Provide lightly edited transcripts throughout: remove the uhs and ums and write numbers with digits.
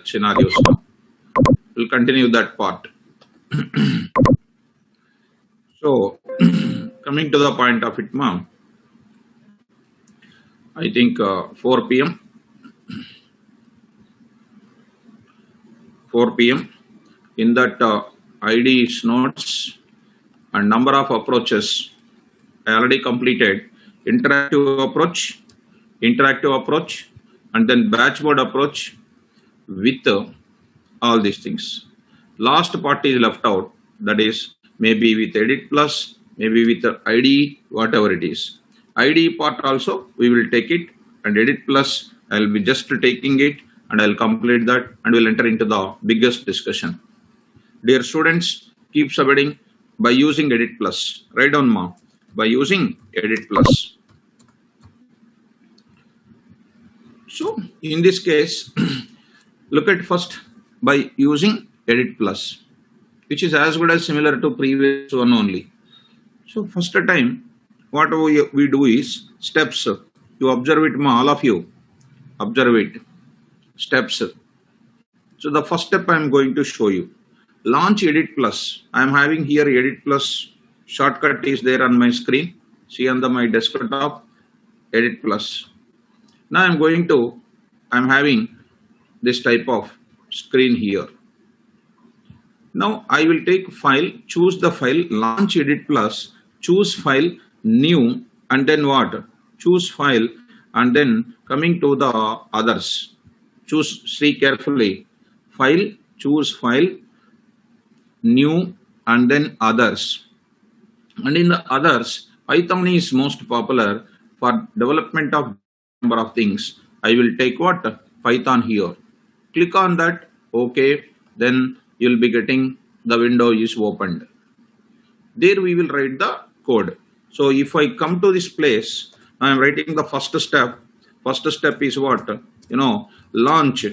scenarios now. We'll continue that part. So, coming to the point of it, ma'am, I think 4 p.m. 4 p.m. In that ID is notes and number of approaches. I already completed interactive approach, and then batchboard approach with all these things. Last part is left out. That is maybe with edit plus, maybe with the ID, whatever it is. ID part also we will take it, and edit plus I will be just taking it and I will complete that and will enter into the biggest discussion. Dear students, keep submitting by using edit plus. Write down ma by using edit plus. So in this case, look at first by using edit plus, which is as good as similar to previous one only. So first time, what we do is steps. You observe it, all of you. Observe it. Steps. So the first step I am going to show you. Launch edit plus. I am having here edit plus shortcut is there on my screen. See on my desktop, edit plus. Now I'm having this type of screen here. Now I will take file, choose the file, launch edit plus, choose file, new, and then what? Choose file, and then coming to the others. See carefully, file, choose file, new, and then others. And in the others, Python is most popular for development of number of things. I will take what? Python here. Click on that. Okay. Then you'll be getting the window is opened. There we will write the code. So if I come to this place, I am writing the first step. First step is what? Launch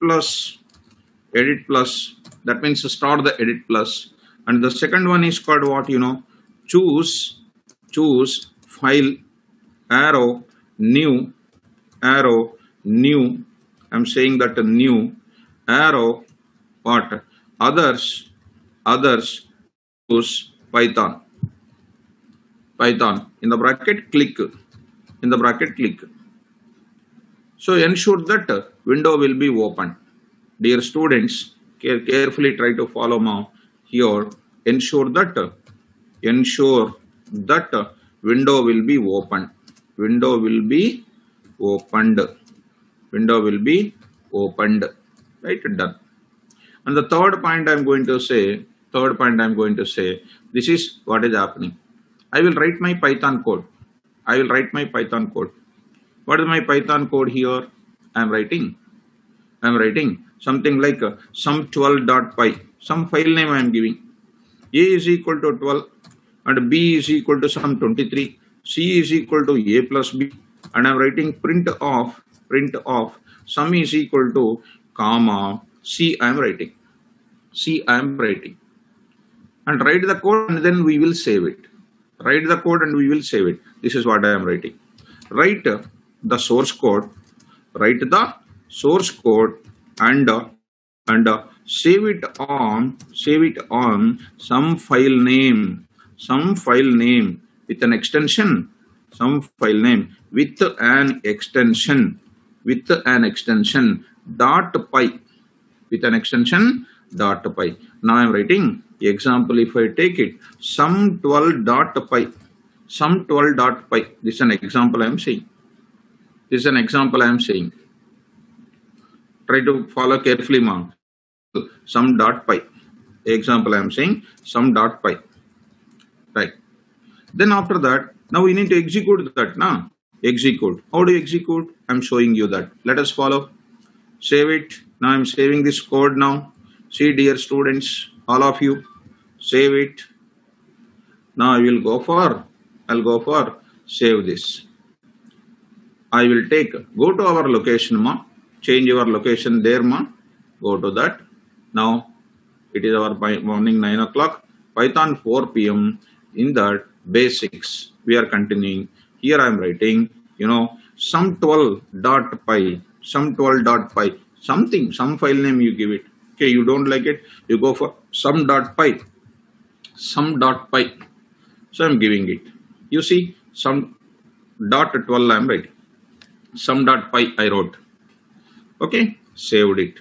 plus edit plus. That means start the edit plus. And the second one is called what? Choose file, arrow, new. I'm saying that new, arrow, what? Others, choose Python. In the bracket, click. So ensure that window will be open. Dear students, carefully try to follow now. Here, ensure that window will be open. Window will be opened. Right, done. And the third point I'm going to say, this is what is happening. I will write my Python code. What is my Python code here? I'm writing something like sum12.py. Some file name I am giving. A is equal to 12 and B is equal to sum 23. C is equal to A plus B, and I am writing print of sum is equal to comma C. I am writing. And write the code and then we will save it. This is what I am writing. Write the source code. And save it on some file name with an extension. .py. Now I am writing example. If I take it sum12.py. This is an example I am saying. Try to follow carefully, ma'am. Sum.py. Example I am saying sum.py. Right. Then after that, now we need to execute that. Execute. How do you execute? I am showing you that. Let us follow. Save it. Now I am saving this code now. See, dear students, all of you, save it. Now I'll go for save this. I will go to our location, ma. Change your location there, ma. Go to that. Now it is our morning 9 o'clock. Python 4 p.m. In that basics we are continuing. Here I am writing, sum12.py. some 12.py, something, some file name you give it. Okay, you don't like it, you go for some.py, some.py. So I'm giving it. You see, some dot 12 I'm writing. Some.py I wrote. Okay, saved it.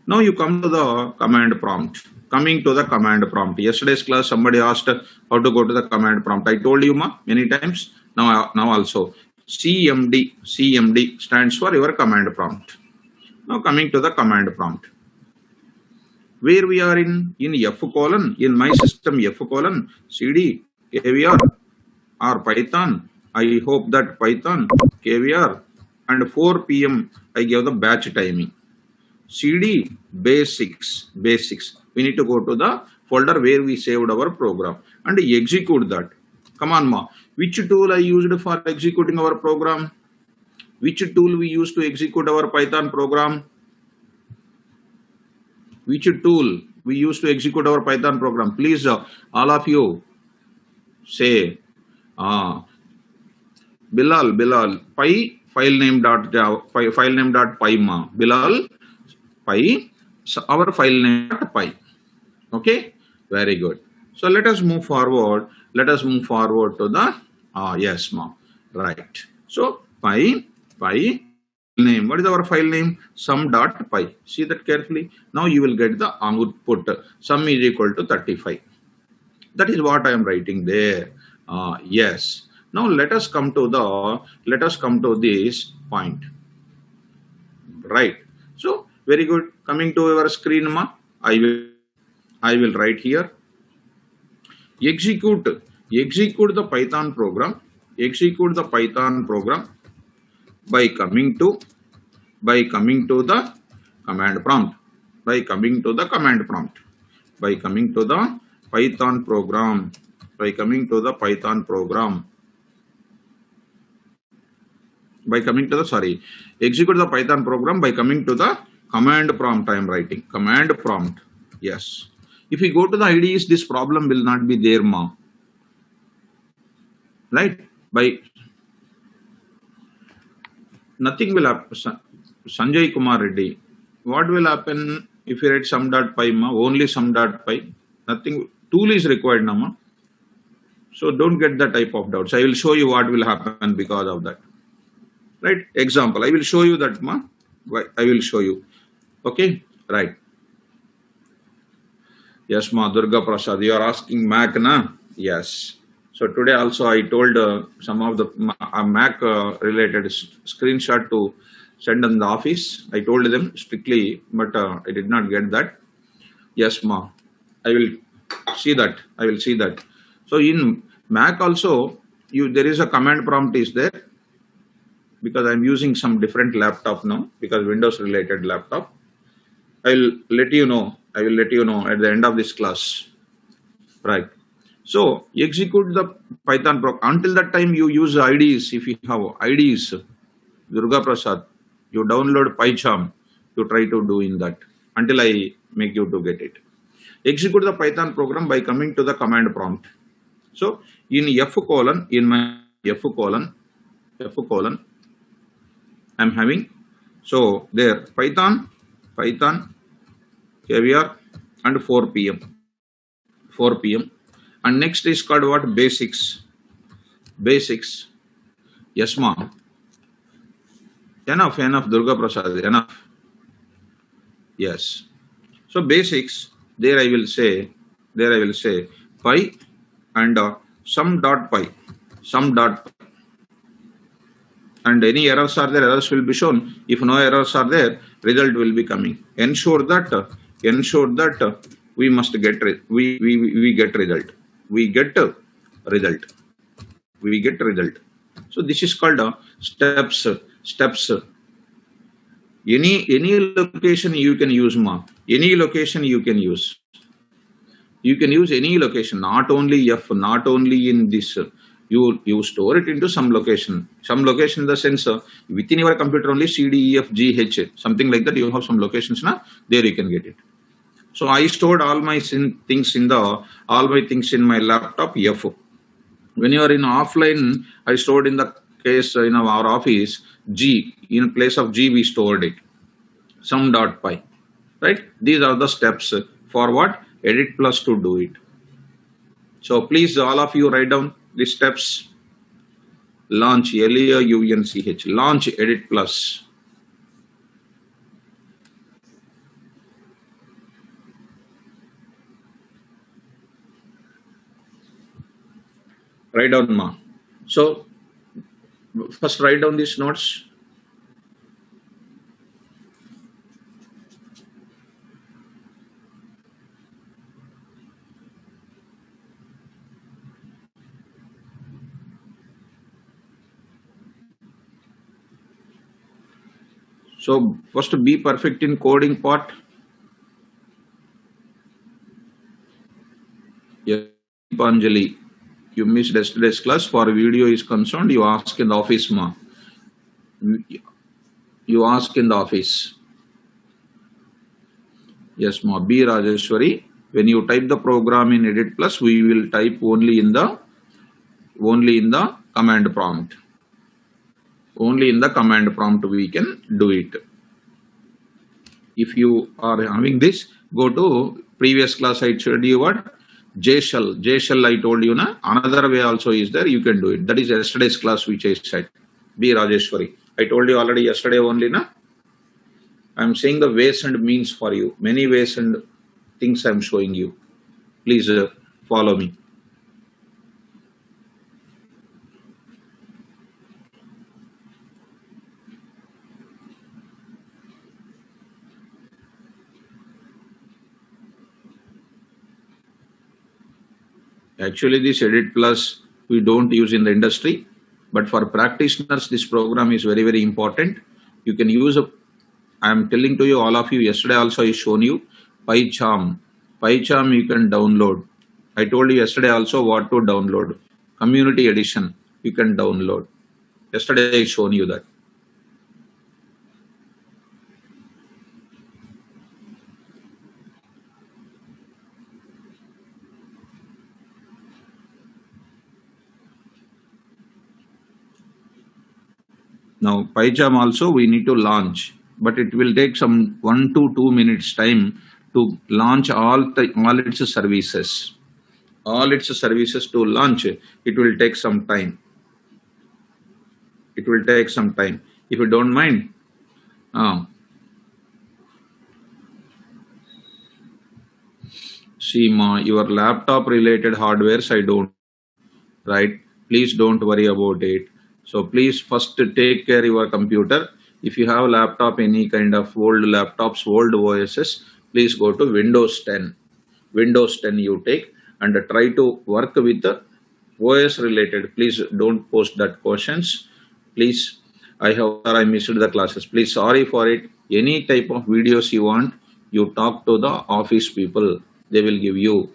Now you come to the command prompt. Coming to the command prompt. Yesterday's class somebody asked how to go to the command prompt. I told you many times. Now also CMD stands for your command prompt. Now coming to the command prompt. Where we are in F colon, in my system F colon, CD, KVR or Python. I hope that Python, KVR and 4 p.m. I gave the batch timing. CD basics. We need to go to the folder where we saved our program and execute that. Come on, ma. Which tool I used for executing our program? Which tool we used to execute our Python program? Which tool we used to execute our Python program? Please, all of you say, Bilal, py file name dot java, file name dot py ma. Bilal, py, our file name dot py. Okay, very good. So let us move forward. Let us move forward to the yes, ma. Right. So py name. What is our file name? Sum.py. See that carefully. Now you will get the output. Sum is equal to 35. That is what I am writing there. Yes. Now let us come to this point. Right. So very good. Coming to your screen, ma. I will write here. Execute the Python program. Execute the Python program by coming to the command prompt. By coming to the command prompt. By coming to the Python program. By coming to the Python program. By coming to the execute the Python program by coming to the command prompt. I am writing command prompt. Yes. If we go to the IDEs, this problem will not be there, ma. Right? By nothing will happen. Sanjay Kumar Reddy. What will happen if you write sum.py, ma? Only sum.py. Nothing. Tool is required, na, ma. So don't get that type of doubts. I will show you what will happen because of that. Right? Example. I will show you that, ma. I will show you. Okay? Right. Yes, ma. Durga Prasad. You are asking Mac, na? Yes. So today also I told some of the Mac related screenshot to send in the office. I told them strictly, but I did not get that. Yes, ma. I will see that. I will see that. So in Mac also, there is a command prompt is there because I'm using some different laptop now because Windows related laptop. I will let you know. I will let you know at the end of this class. Right. So execute the Python program. Until that time, you use IDEs. If you have IDEs, Durga Prasad, you download PyCharm. You try to do in that until I make you to get it. Execute the Python program by coming to the command prompt. So in F colon, in my F colon, I'm having. So there Python, KVR and 4 p.m. And next is called what? Basics. Yes, ma'am. Enough, Durga Prasad, enough. Yes. So basics, there I will say py and sum.py. And any errors are there, errors will be shown. If no errors are there, result will be coming. Ensure that we must get we get result. We get result. So this is called steps. Any location you can use, ma. Any location you can use. You can use any location, not only F, not only in this. You store it into some location. Some location in the sense within your computer only C, D, E, F, G, H, something like that. You have some locations, na? There you can get it. So I stored all my things in my laptop F. When you are in offline, I stored in the case, in our office, G, in place of G, we stored it, sum.py, right? These are the steps for what? Edit plus to do it. So please, all of you write down the steps. Launch, Launch, launch Edit plus. Write down, ma. So first write down these notes. So first, be perfect in coding part. Yes, Panjali, you missed yesterday's class. For video is concerned, you ask in the office, ma. You ask in the office. Yes, ma. B Rajeshwari. When you type the program in Edit Plus, we will type only in the command prompt. Only in the command prompt we can do it. If you are having this, go to previous class. I showed you what? JShell. JShell I told you na. Another way also is there. You can do it. That is yesterday's class which I said. B Rajeshwari. I told you already yesterday only na. I am saying the ways and means for you. Many ways and things I am showing you. Please follow me. Actually, this Edit Plus we don't use in the industry, but for practitioners, this program is very, very important. You can use I am telling to you, all of you, yesterday also I shown you PyCharm. PyCharm you can download. I told you yesterday also what to download. Community edition you can download. Yesterday I shown you that. Now PyCharm also we need to launch, but it will take some 1 to 2 minutes time to launch all its services. All its services to launch, it will take some time. It will take some time. If you don't mind, see ma, your laptop related hardwares I don't, right? Please don't worry about it. So please first take care your computer. If you have laptop, any kind of old laptops, old OSs, please go to Windows 10. Windows 10 you take and try to work with the OS related. Please don't post that questions. Please, I missed the classes. Please, sorry for it. Any type of videos you want, you talk to the office people. They will give you.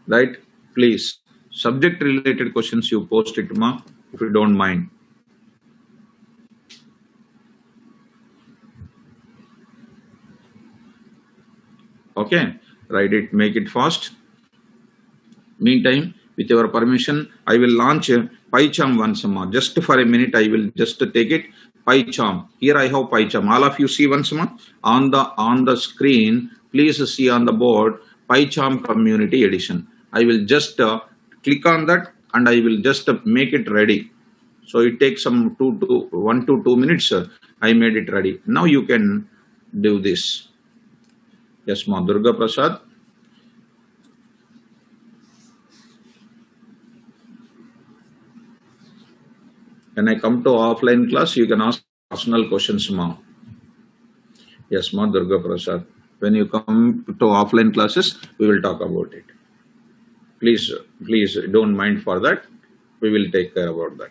Right? Please, subject related questions you post it, ma, if you don't mind. Okay, write it, make it fast. Meantime, with your permission, I will launch PyCharm once more. Just for a minute, I will just take it. PyCharm. Here I have PyCharm. All of you see once more on the screen. Please see on the board PyCharm Community Edition. I will just click on that and I will just make it ready. So it takes some 1 to 2 minutes. I made it ready. Now you can do this. Yes, ma. Durga Prasad. When I come to offline class, you can ask personal questions, ma. Yes, ma. Durga Prasad. When you come to offline classes, we will talk about it. Please don't mind for that. We will take care about that.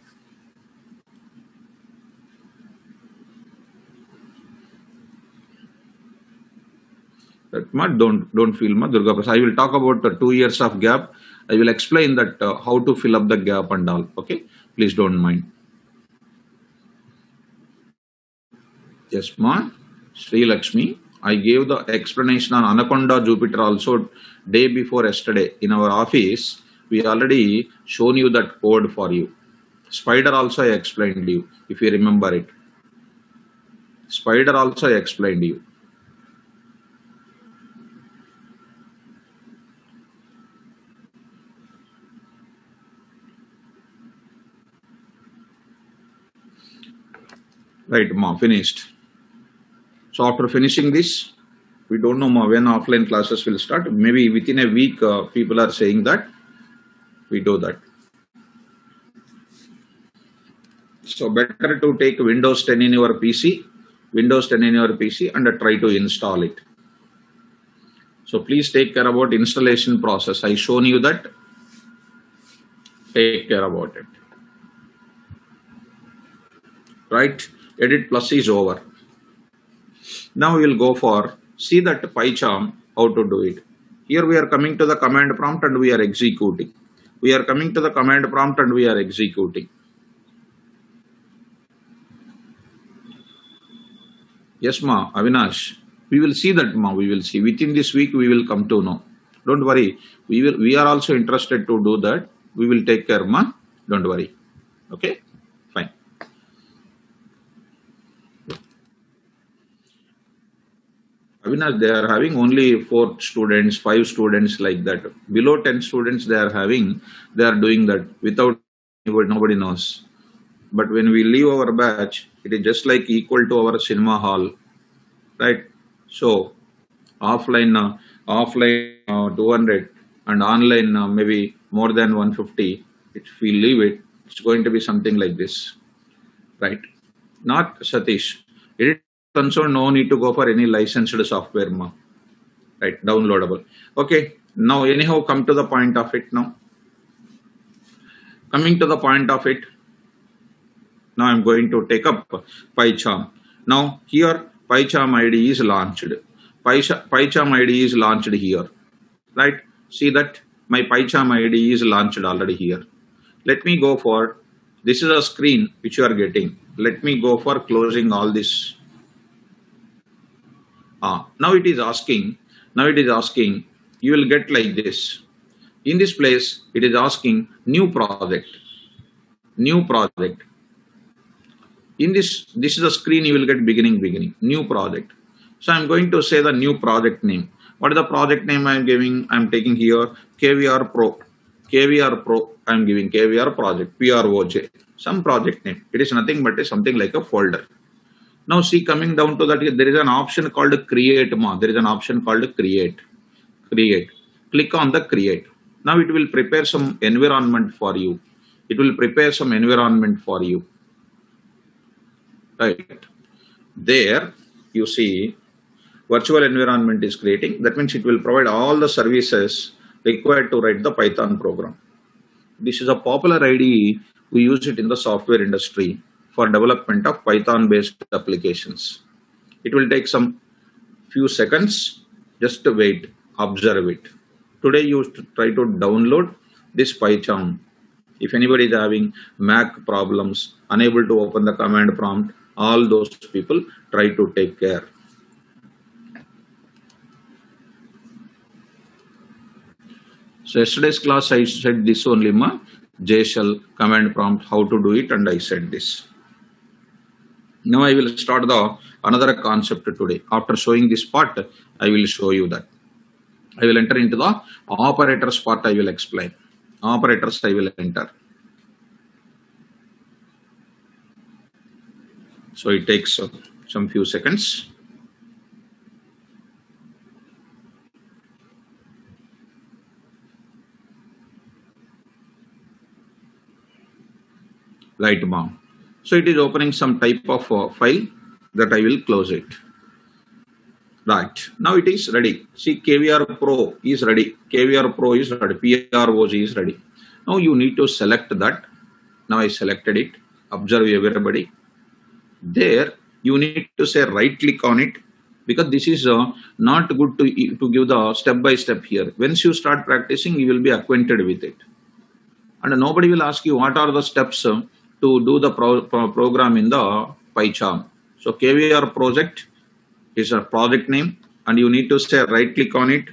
That ma, don't feel ma, Durga Prasad. I will talk about the 2 years of gap. I will explain that how to fill up the gap and all. Okay, please don't mind. Yes, ma. Sri Lakshmi. I gave the explanation on Anaconda Jupiter also day before yesterday in our office. We already shown you that code for you. Spider also I explained you, if you remember it. Spider also I explained you. Right, ma, finished. So after finishing this, we don't know ma, when offline classes will start. Maybe within a week, people are saying that we do that. So better to take Windows 10 in your PC, Windows 10 in your PC, and try to install it. So please take care about installation process. I shown you that. Take care about it. Right? Edit plus is over. Now we will go for see that PyCharm, how to do it. Here we are coming to the command prompt and we are executing. We are coming to the command prompt and we are executing. Yes, ma, Avinash. We will see that, ma. We will see. Within this week, we will come to know. Don't worry. We are also interested to do that. We will take care, ma. Don't worry. Okay? Fine. Avinash, they are having only 4 students, 5 students like that. Below 10 students they are having, they are doing that without nobody knows. But when we leave our batch, it is just like equal to our cinema hall, right? So offline 200 and online maybe more than 150. If we leave it, it's going to be something like this, right? Not Satish. Edit console, no need to go for any licensed software, ma. Right? Downloadable. Okay. Now, anyhow, come to the point of it now. Coming to the point of it. Now I'm going to take up PyCharm. Now here PyCharm ID is launched. PyCharm ID is launched here. Right? See that my PyCharm ID is launched already here. Let me go for, this is a screen which you are getting. Let me go for closing all this. Now it is asking, you will get like this. In this place, it is asking new project. In this is a screen you will get beginning, new project. So I'm going to say the new project name. What is the project name I'm giving? I'm taking here KVR Pro. I'm giving KVR project, PROJ. Some project name. It is nothing but something like a folder. Now see, coming down to that, there is an option called create. There is an option called create. Click on the create. Now it will prepare some environment for you. Right. There you see virtual environment is creating. That means it will provide all the services required to write the Python program. This is a popular IDE. We use it in the software industry for development of Python based applications. It will take some few seconds. Just wait, observe it. Today you try to download this PyCharm. If anybody is having Mac problems, unable to open the command prompt, all those people try to take care. So yesterday's class I said this only, ma, JShell command prompt, how to do it, and I said this. Now I will start the another concept today. After showing this part, I will show you that. I will enter into the operators part. I will explain. Operators I will enter. So it takes some few seconds. Right, mom. So it is opening some type of file that I will close it. Right. Now it is ready. See, KVR Pro is ready. KVR Pro is ready. PROG is ready. Now you need to select that. Now I selected it. Observe everybody. There you need to say right click on it, because this is not good to give the step by step here. Once you start practicing, you will be acquainted with it. And nobody will ask you what are the steps to do the program in the PyCharm. So KVR project is a project name, and you need to say right click on it.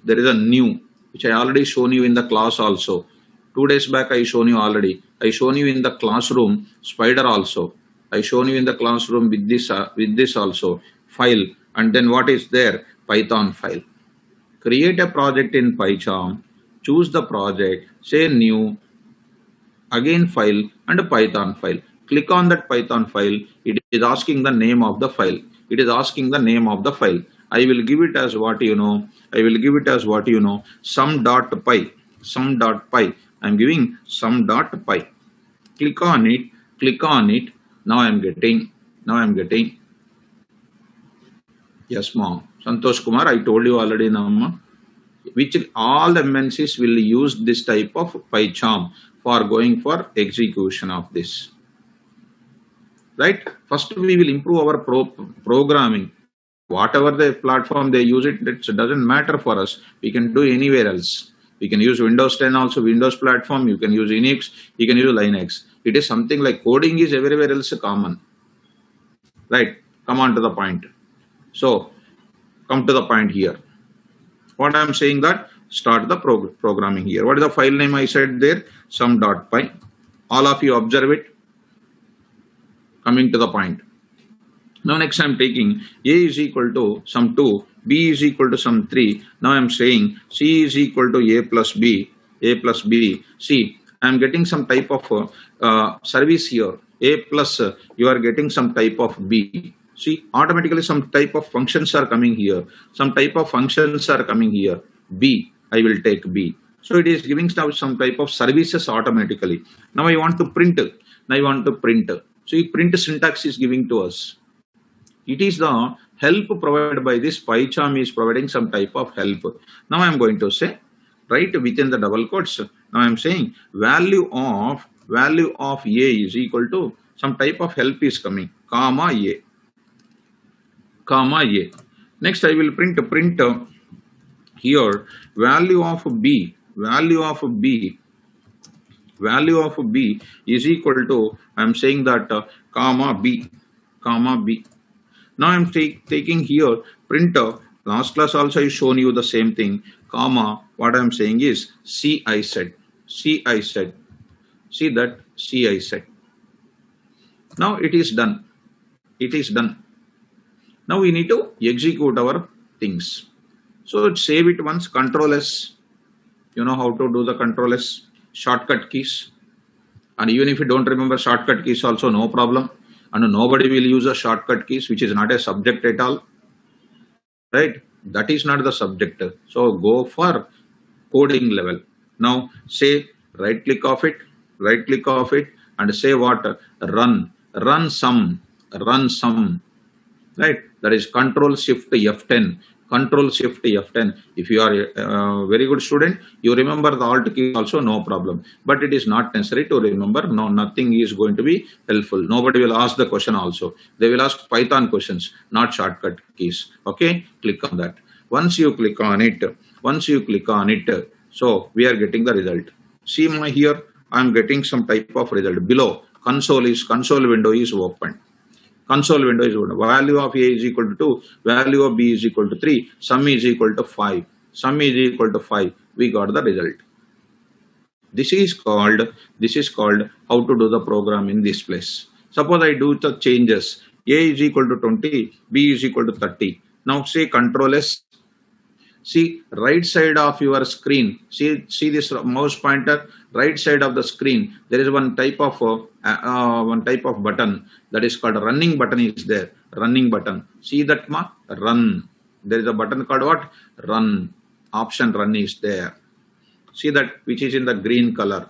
There is a new, which I already shown you in the class also. 2 days back I shown you already. I shown you in the classroom spider also. I shown you in the classroom with this also file, and then what is there? Python file. Create a project in PyCharm, choose the project, say new, again file and a Python file. Click on that Python file. It is asking the name of the file. It is asking the name of the file. I will give it as what you know. I will give it as what you know. Sum.py. Sum.py. I am giving sum.py. Click on it. Click on it. Now I am getting. Now I am getting. Yes, mom. Santosh Kumar. I told you already, now. Which all the MNCs will use this type of PyCharm for going for execution of this. Right? First, we will improve our programming. Whatever the platform they use it doesn't matter for us. We can do anywhere else. We can use Windows 10 also, Windows platform. You can use Unix. You can use Linux. It is something like coding is everywhere else common. Right? Come on to the point. So, come to the point here. What I am saying that start the programming here. What is the file name I said there? Sum.py. All of you observe it. Coming to the point. Now next I am taking A is equal to some 2, B is equal to some 3. Now I am saying C is equal to A plus B, A plus B. See, I am getting some type of service here. A plus you are getting some type of B. See, automatically some type of functions are coming here. Some type of functions are coming here. B, I will take B. So it is giving some type of services automatically. Now I want to print. Now I want to print. So print syntax is giving to us. It is the help provided by this PyCharm is providing some type of help. Now I am going to say, right within the double quotes. Now I am saying value of A is equal to some type of help is coming, comma A. Comma A. Next I will print here value of B is equal to, I am saying that comma B. Now I am taking here printer. Last class also I shown you the same thing, comma, what I am saying is C I said. See that C I said. Now it is done. Now we need to execute our things. So save it once, Control S. You know how to do the Control S, shortcut keys. And even if you don't remember shortcut keys also, no problem. And nobody will use a shortcut keys, which is not a subject at all. Right? That is not the subject. So go for coding level. Now say right click of it and say what? Run sum. Right? That is Control Shift F10. Control Shift F10. If you are a very good student, you remember the Alt key also, no problem. But it is not necessary to remember. No, nothing is going to be helpful. Nobody will ask the question also. They will ask Python questions, not shortcut keys. Okay, click on that. Once you click on it, so we are getting the result. See here, I am getting some type of result. Below console window is open. Console window is open. Value of A is equal to 2, value of B is equal to 3, sum is equal to 5. We got the result. This is called how to do the program in this place. Suppose I do the changes. A is equal to 20, B is equal to 30. Now say Control S. See right side of your screen. See this mouse pointer. Right side of the screen. There is one type of button that is called running button is there. Running button. See that run. There is a button called what? Run. Option run is there. See that which is in the green color.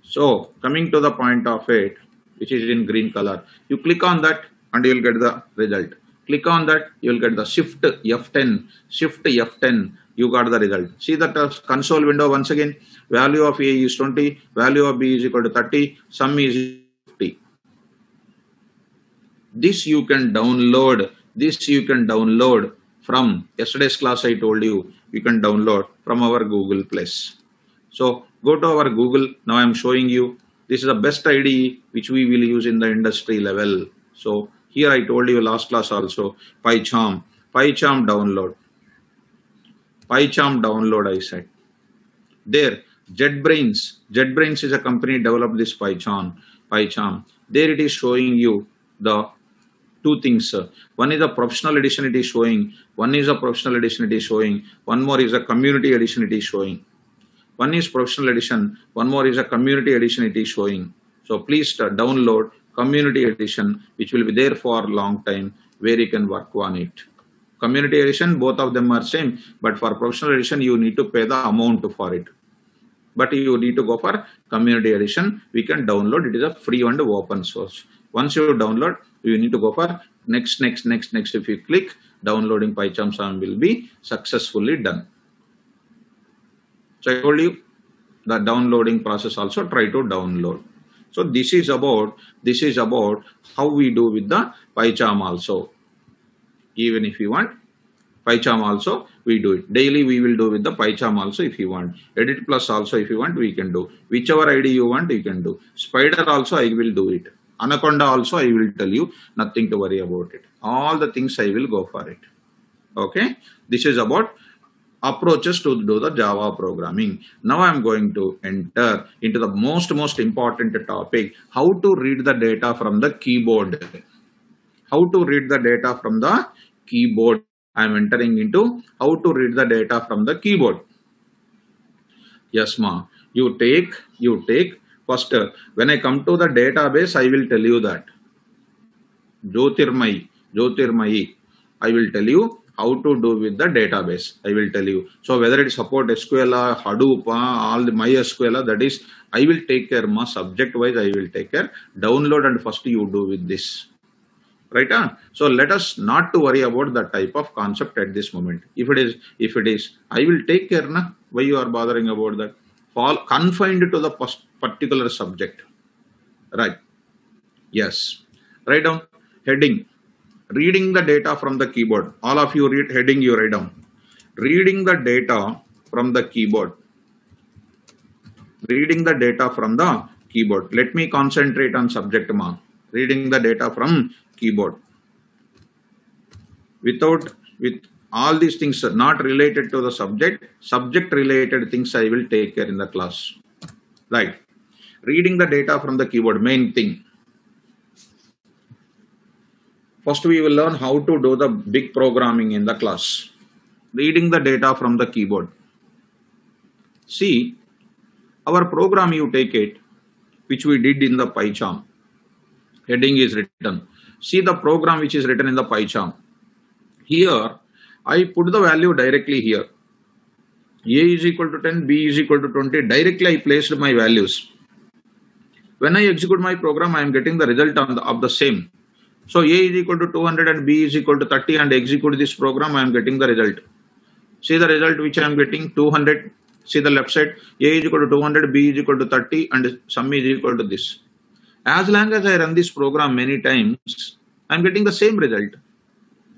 So coming to the point of it, which is in green color. You click on that and you will get the result. Click on that, you will get the Shift F10. You got the result. See that console window once again. Value of A is 20, value of B is equal to 30, sum is 50. This you can download. From yesterday's class. I told you can download from our Google Place. So go to our Google. Now I am showing you. This is the best IDE which we will use in the industry level. So here I told you last class also, PyCharm download. I said. There, JetBrains is a company developed this PyCharm. There it is showing you the two things. One is a professional edition it is showing. One is a professional edition it is showing. One more is a community edition it is showing. One is professional edition. One more is a community edition it is showing. So please download community edition, which will be there for a long time, where you can work on it. Community edition, both of them are same, but for professional edition, you need to pay the amount for it. But you need to go for community edition. We can download. It is a free and open source. Once you download, you need to go for next. If you click, downloading PyCharm will be successfully done. So I told you the downloading process also, try to download. So this is about how we do with the PyCharm also. Even if you want PyCharm also, we do it. Daily we will do with the PyCharm also if you want. Edit Plus also if you want, we can do. Whichever ID you want, you can do. Spider also I will do it. Anaconda also I will tell you, nothing to worry about it. All the things I will go for it. Okay. This is about approaches to do the Java programming. Now I am going to enter into the most important topic, how to read the data from the keyboard. How to read the data from the keyboard. I am entering into how to read the data from the keyboard. Yes, ma. You take first, when I come to the database, I will tell you that. Jyotirmayi. I will tell you how to do with the database. I will tell you. So whether it support SQL, Hadoop, all the MySQL, that is, I will take care, ma. Subject wise, I will take care. Download and first you do with this. Right? So let us not to worry about the type of concept at this moment. If it is, I will take care. Na? Why you are bothering about that? Confined to the particular subject. Right? Yes. Write down heading. Reading the data from the keyboard. All of you read heading. You write down. Reading the data from the keyboard. Reading the data from the keyboard. Let me concentrate on subject, ma. Reading the data from keyboard. With all these things not related to the subject related things I will take care in the class. Right. Reading the data from the keyboard, main thing. First we will learn how to do the big programming in the class. Reading the data from the keyboard. See, our program, you take it, which we did in the PyCharm. Heading is written. See the program which is written in the PyCharm. Here, I put the value directly here. A is equal to 10, B is equal to 20. Directly I placed my values. When I execute my program, I am getting the result of the same. So A is equal to 200 and B is equal to 30 and execute this program, I am getting the result. See the result which I am getting, 200. See the left side, A is equal to 200, B is equal to 30 and sum is equal to this. As long as I run this program many times, I am getting the same result,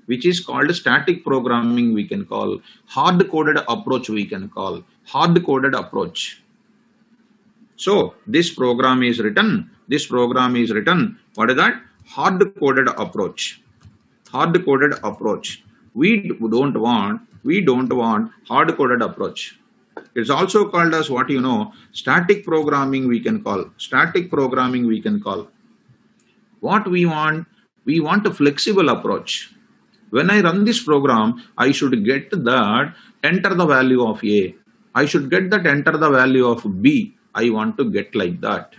which is called static programming we can call, hard-coded approach we can call, hard-coded approach. So this program is written, what is that? Hard-coded approach. Hard-coded approach. We don't want hard-coded approach. It's also called as what you know, static programming we can call. Static programming we can call. What we want a flexible approach. When I run this program, I should get that enter the value of A. I should get that enter the value of B. I want to get like that.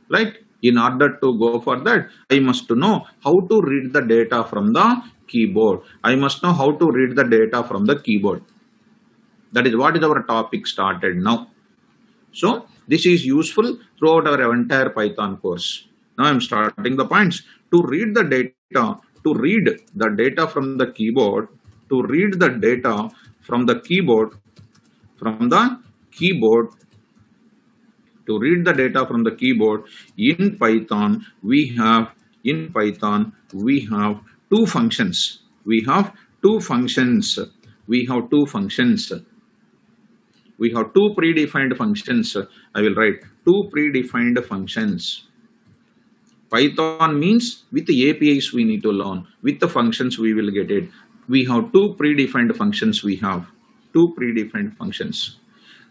Right? In order to go for that, I must know how to read the data from the keyboard. I must know how to read the data from the keyboard. That is what is our topic started now. So this is useful throughout our entire Python course. Now I am starting the points. To read the data, to read the data from the keyboard, to read the data from the keyboard, to read the data from the keyboard, in Python we have two functions. We have two predefined functions. I will write two predefined functions. Python means with the APIs we need to learn. With the functions we will get it. We have two predefined functions. We have two predefined functions.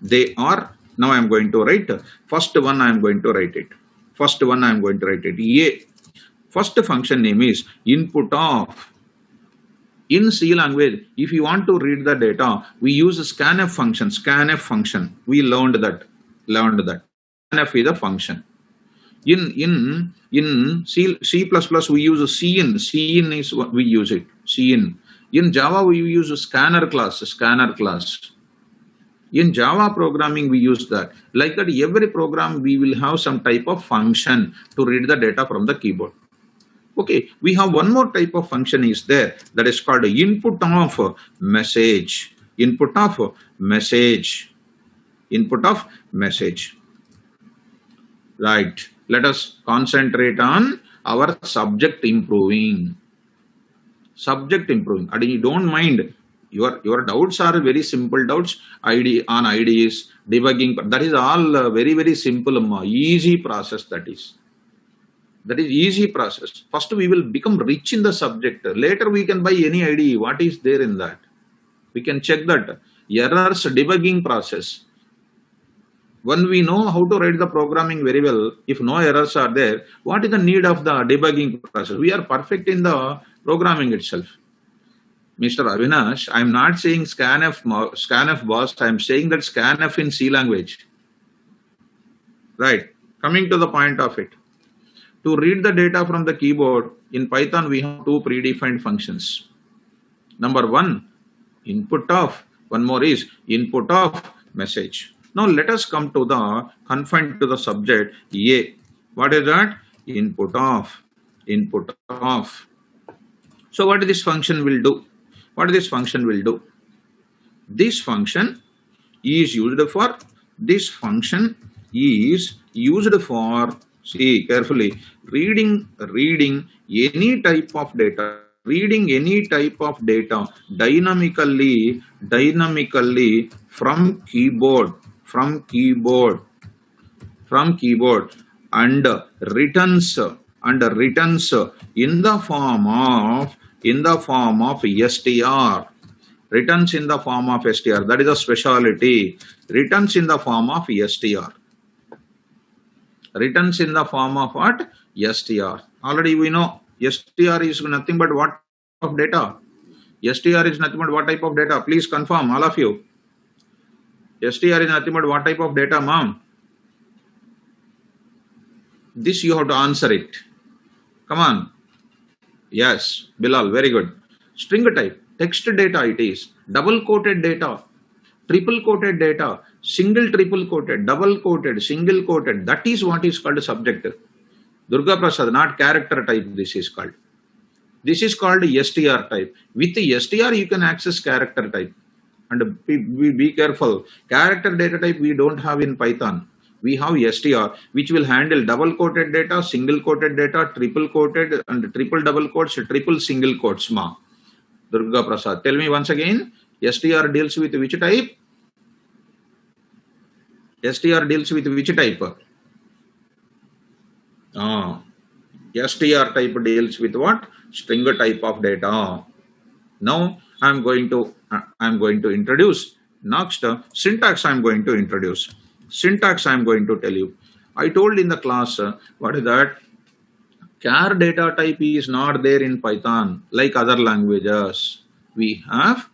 They are, now I am going to write, first one I am going to write it. First one I am going to write it. A. First function name is input of. In C language, if you want to read the data, we use a scanf function. Scanf function. We learned that. Scanf is a function. In C++, we use cin. Cin is what we use it. Cin. In Java, we use a scanner class. In Java programming, we use that. Like that, every program, we will have some type of function to read the data from the keyboard. Okay, we have one more type of function is there, that is called input of message. Input of message. Right. Let us concentrate on our subject improving. And you don't mind. Your doubts are very simple doubts. On IDs, debugging. That is all very, very simple, easy process that is. That is easy process. First, we will become rich in the subject. Later, we can buy any IDE. What is there in that? We can check that. Errors debugging process. When we know how to write the programming very well, if no errors are there, what is the need of the debugging process? We are perfect in the programming itself. Mr. Avinash, I am not saying scanf boss. I am saying that scanf in C language. Right. Coming to the point of it. To read the data from the keyboard, in Python, we have two predefined functions. Number one, input of. One more is input of message. Now, let us come to the confined to the subject A. What is that? Input of. So, what this function will do? This function is used for, see carefully, reading any type of data, dynamically from keyboard and returns in the form of str. Returns in the form of str. That is a speciality. Returns in the form of str. Returns in the form of what? str. Already we know str is nothing but what type of data? str is nothing but what type of data? Please confirm, all of you. str is nothing but what type of data, ma'am? This you have to answer it. Come on. Yes, Bilal, very good. String type, text data it is. Double quoted data, triple quoted data, single triple quoted, double quoted, single quoted. That is what is called subject. Durga Prasad, not character type, this is called. This is called str type. With the str, you can access character type. And be careful. Character data type we don't have in Python. We have str, which will handle double quoted data, single quoted data, triple quoted, and triple double quotes, triple single quotes. Ma. Durga Prasad, tell me once again, str deals with which type? str deals with which type? Str type deals with what? String type of data. Now I am going to introduce. Next, syntax I am going to introduce. Syntax I am going to tell you. I told in the class, what is that? Char data type is not there in Python like other languages. We have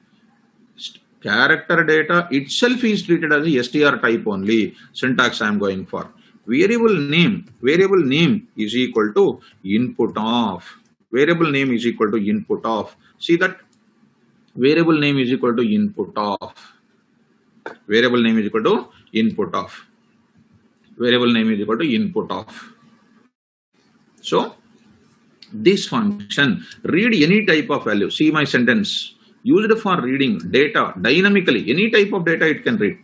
character data itself is treated as a str type only. Syntax I am going for. Variable name is equal to input of. Variable name is equal to input of. See that? Variable name is equal to input of. Variable name is equal to input of. Variable name is equal to input of. So, this function read any type of value. See my sentence. Used for reading data dynamically. Any type of data it can read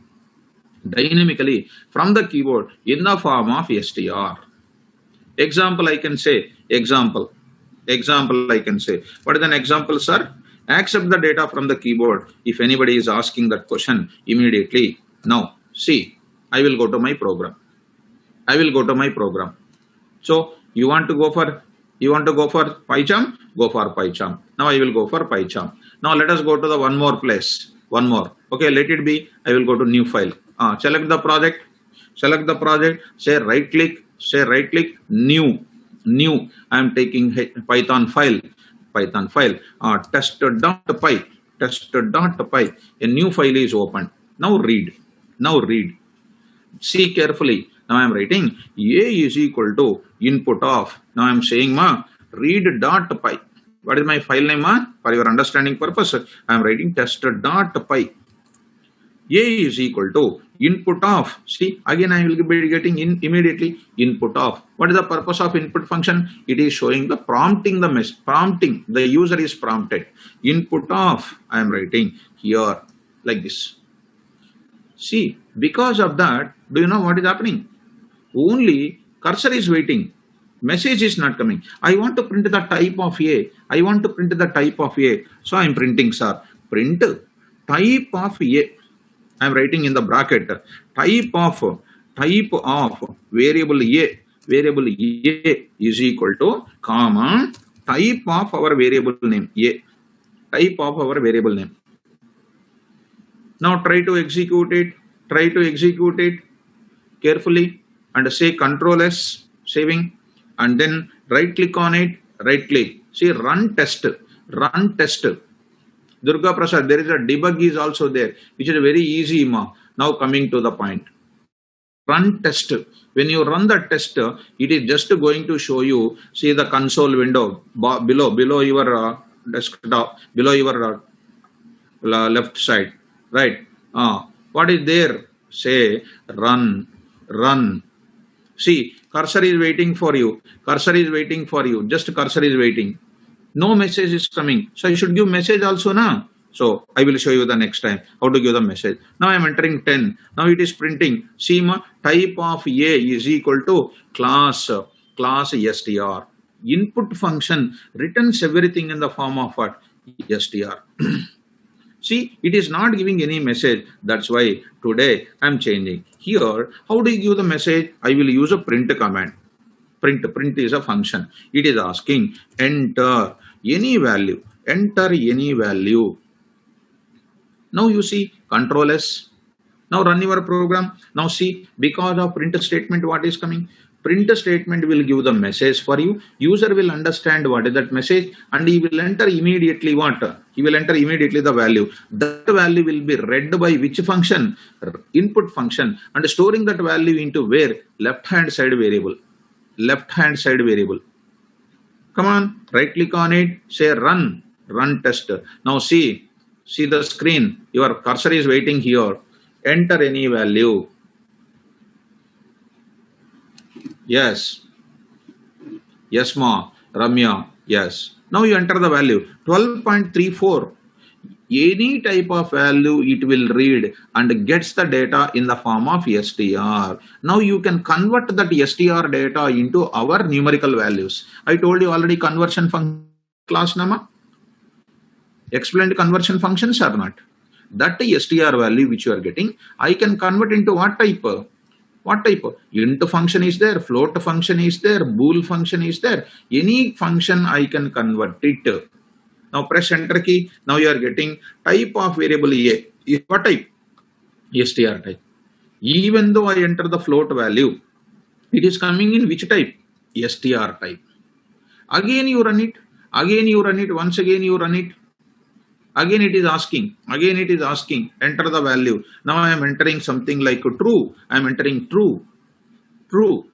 dynamically from the keyboard in the form of str. Example I can say. Example I can say. What is an example, sir? Accept the data from the keyboard. If anybody is asking that question immediately. Now, see, I will go to my program. So you want to go for PyCharm? Go for PyCharm. Now I will go for PyCharm. Now let us go to the one more place. One more. Okay, let it be. I will go to new file. Select the project, say right click, new. I am taking Python file, test.py, a new file is opened. Now read. See carefully. Now I am writing A is equal to input of. Now I am saying read.py. What is my file name? For your understanding purpose, I am writing test.py. A is equal to input of. See, again I will be getting immediately input of. What is the purpose of input function? It is showing the prompting the user is prompted. Input of, I am writing here like this. See, because of that, do you know what is happening? Only cursor is waiting. Message is not coming. I want to print the type of A. So I am printing, sir. Print type of A. I am writing in the bracket type of variable A. Variable A is equal to comma type of our variable name A. Type of our variable name. Now try to execute it carefully and say Control S, saving, and then right click on it, see run test. Durga Prasad, there is a debug is also there, which is very easy. Now coming to the point. Run test. When you run the test, it is just going to show you, see the console window below your desktop, below your left side, right? What is there? Say run. See, cursor is waiting for you. Just cursor is waiting. No message is coming. So I should give message also now. So I will show you the next time how to give the message. Now I am entering 10. Now it is printing. See, type of A is equal to class str. Input function returns everything in the form of what? Str. See, it is not giving any message. That's why today I am changing. Here, how do you give the message? I will use a print command. Print is a function. It is asking enter any value. Now you see Control S. Now run your program. Now see, because of print statement, what is coming? Print statement will give the message for you. User will understand what is that message, and he will enter immediately what? He will enter immediately the value. That value will be read by which function? Input function, and storing that value into where? Left hand side variable. Come on, right click on it, say run test. Now see the screen. Your cursor is waiting here. Enter any value. Yes, ma, Ramya, yes. Now you enter the value 12.34. Any type of value it will read and gets the data in the form of str. Now you can convert that str data into our numerical values. I told you already conversion function class nama. Explained conversion functions or not? That str value which you are getting, I can convert into what type? Int function is there, float function is there, bool function is there. Any function I can convert it. Now press enter key. Now you are getting type of variable A. Is what type? Str type. Even though I enter the float value, it is coming in which type? Str type. Again you run it. Once again you run it. Again it is asking, enter the value. Now I am entering something like true. I am entering true. True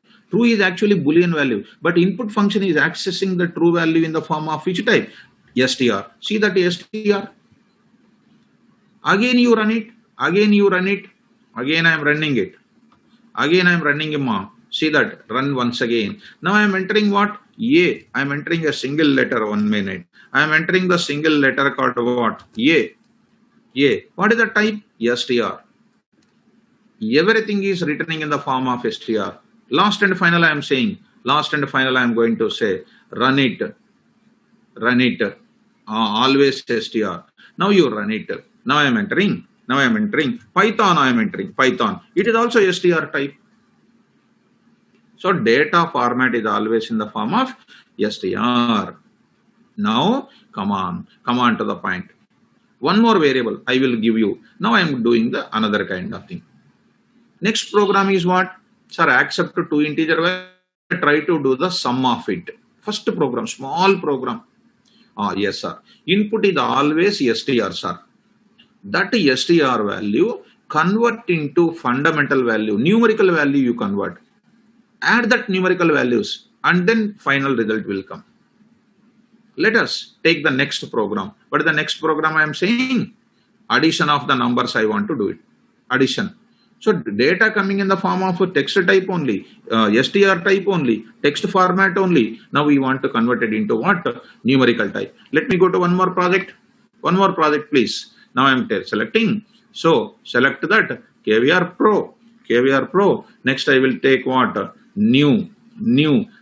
is actually Boolean value, but input function is accessing the true value in the form of which type? Str. See that str. Again you run it. Again I am running it. See that, run once again. Now I am entering what? A. I am entering a single letter, 1 minute. I am entering the single letter called what? A. What is the type? Str. Everything is returning in the form of str. Last and final I am saying. I am going to say, run it. Always str. Now you run it. Now I am entering. Python. It is also str type. So data format is always in the form of str. Now come on to the point. One more variable I will give you. Now I am doing the another kind of thing. Next program is what? Sir, accept two integer values, try to do the sum of it. First program, small program. Yes, sir. Input is always str, sir. That str value convert into fundamental value, numerical value you convert. Add that numerical values and then final result will come. Let us take the next program. What is the next program I am saying? Addition of the numbers I want to do it. Addition. So data coming in the form of a text type only, str type only, text format only. Now we want to convert it into what? Numerical type. Let me go to one more project. One more project, please. Now I am selecting. So select that KVR Pro. KVR Pro. Next I will take what? New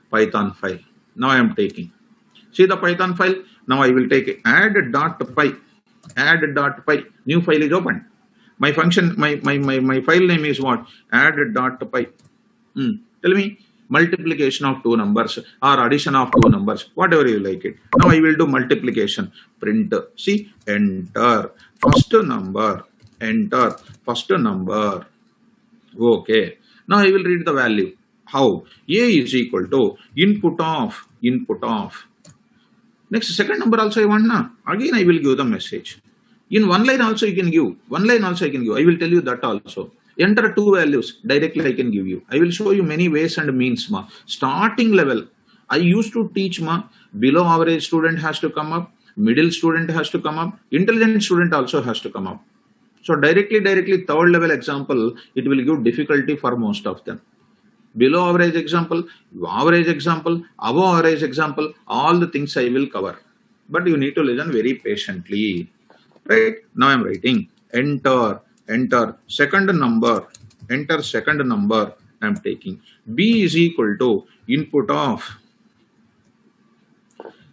Python file. Now I am taking. See the Python file. Now I will take add.py. Add.py. New file is opened. My function, my file name is what? Add.py. Tell me multiplication of two numbers or addition of two numbers, whatever you like it. Now I will do multiplication. Print. See, enter first number. Enter first number. Okay. Now I will read the value. How? A is equal to input of. Next second number also I want na. Again I will give the message. In one line also you can give. One line also I can give. I will tell you that also. Enter two values. Directly I can give you. I will show you many ways and means. Ma. Starting level. I used to teach below average student has to come up. Middle student has to come up. Intelligent student also has to come up. So directly third level example, it will give difficulty for most of them. Below average example, above average example, all the things I will cover. But you need to listen very patiently. Right? Now I am writing. Enter second number. Enter second number I am taking. B is equal to input of.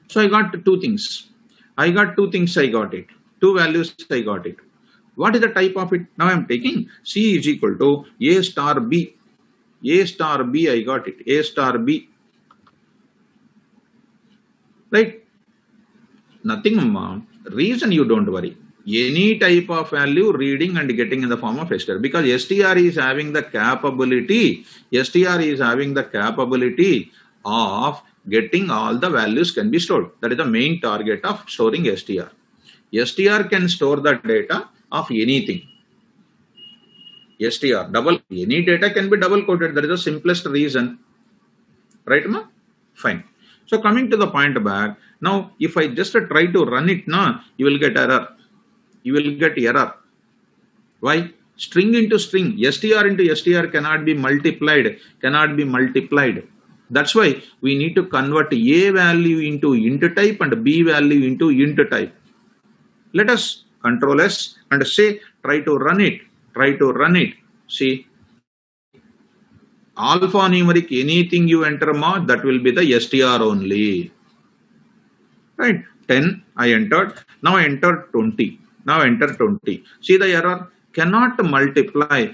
So I got two things. I got it. Two values I got it. What is the type of it? Now I am taking C is equal to A star B. A star B, I got it. A star B. Right? Nothing, reason you don't worry. Any type of value reading and getting in the form of str, because str is having the capability of getting all the values can be stored. That is the main target of storing str. Str can store the data of anything. Str any data can be double quoted. That is the simplest reason. Right, ma? Fine. So coming to the point back, now if I just try to run it now, you will get error. Why? String into string, str into str cannot be multiplied. That's why we need to convert a value into int type and b value into int type. Let us Control S and say try to run it. See, alphanumeric, anything you enter that will be the str only. Right? 10 I entered. Now I entered 20. See the error? Cannot multiply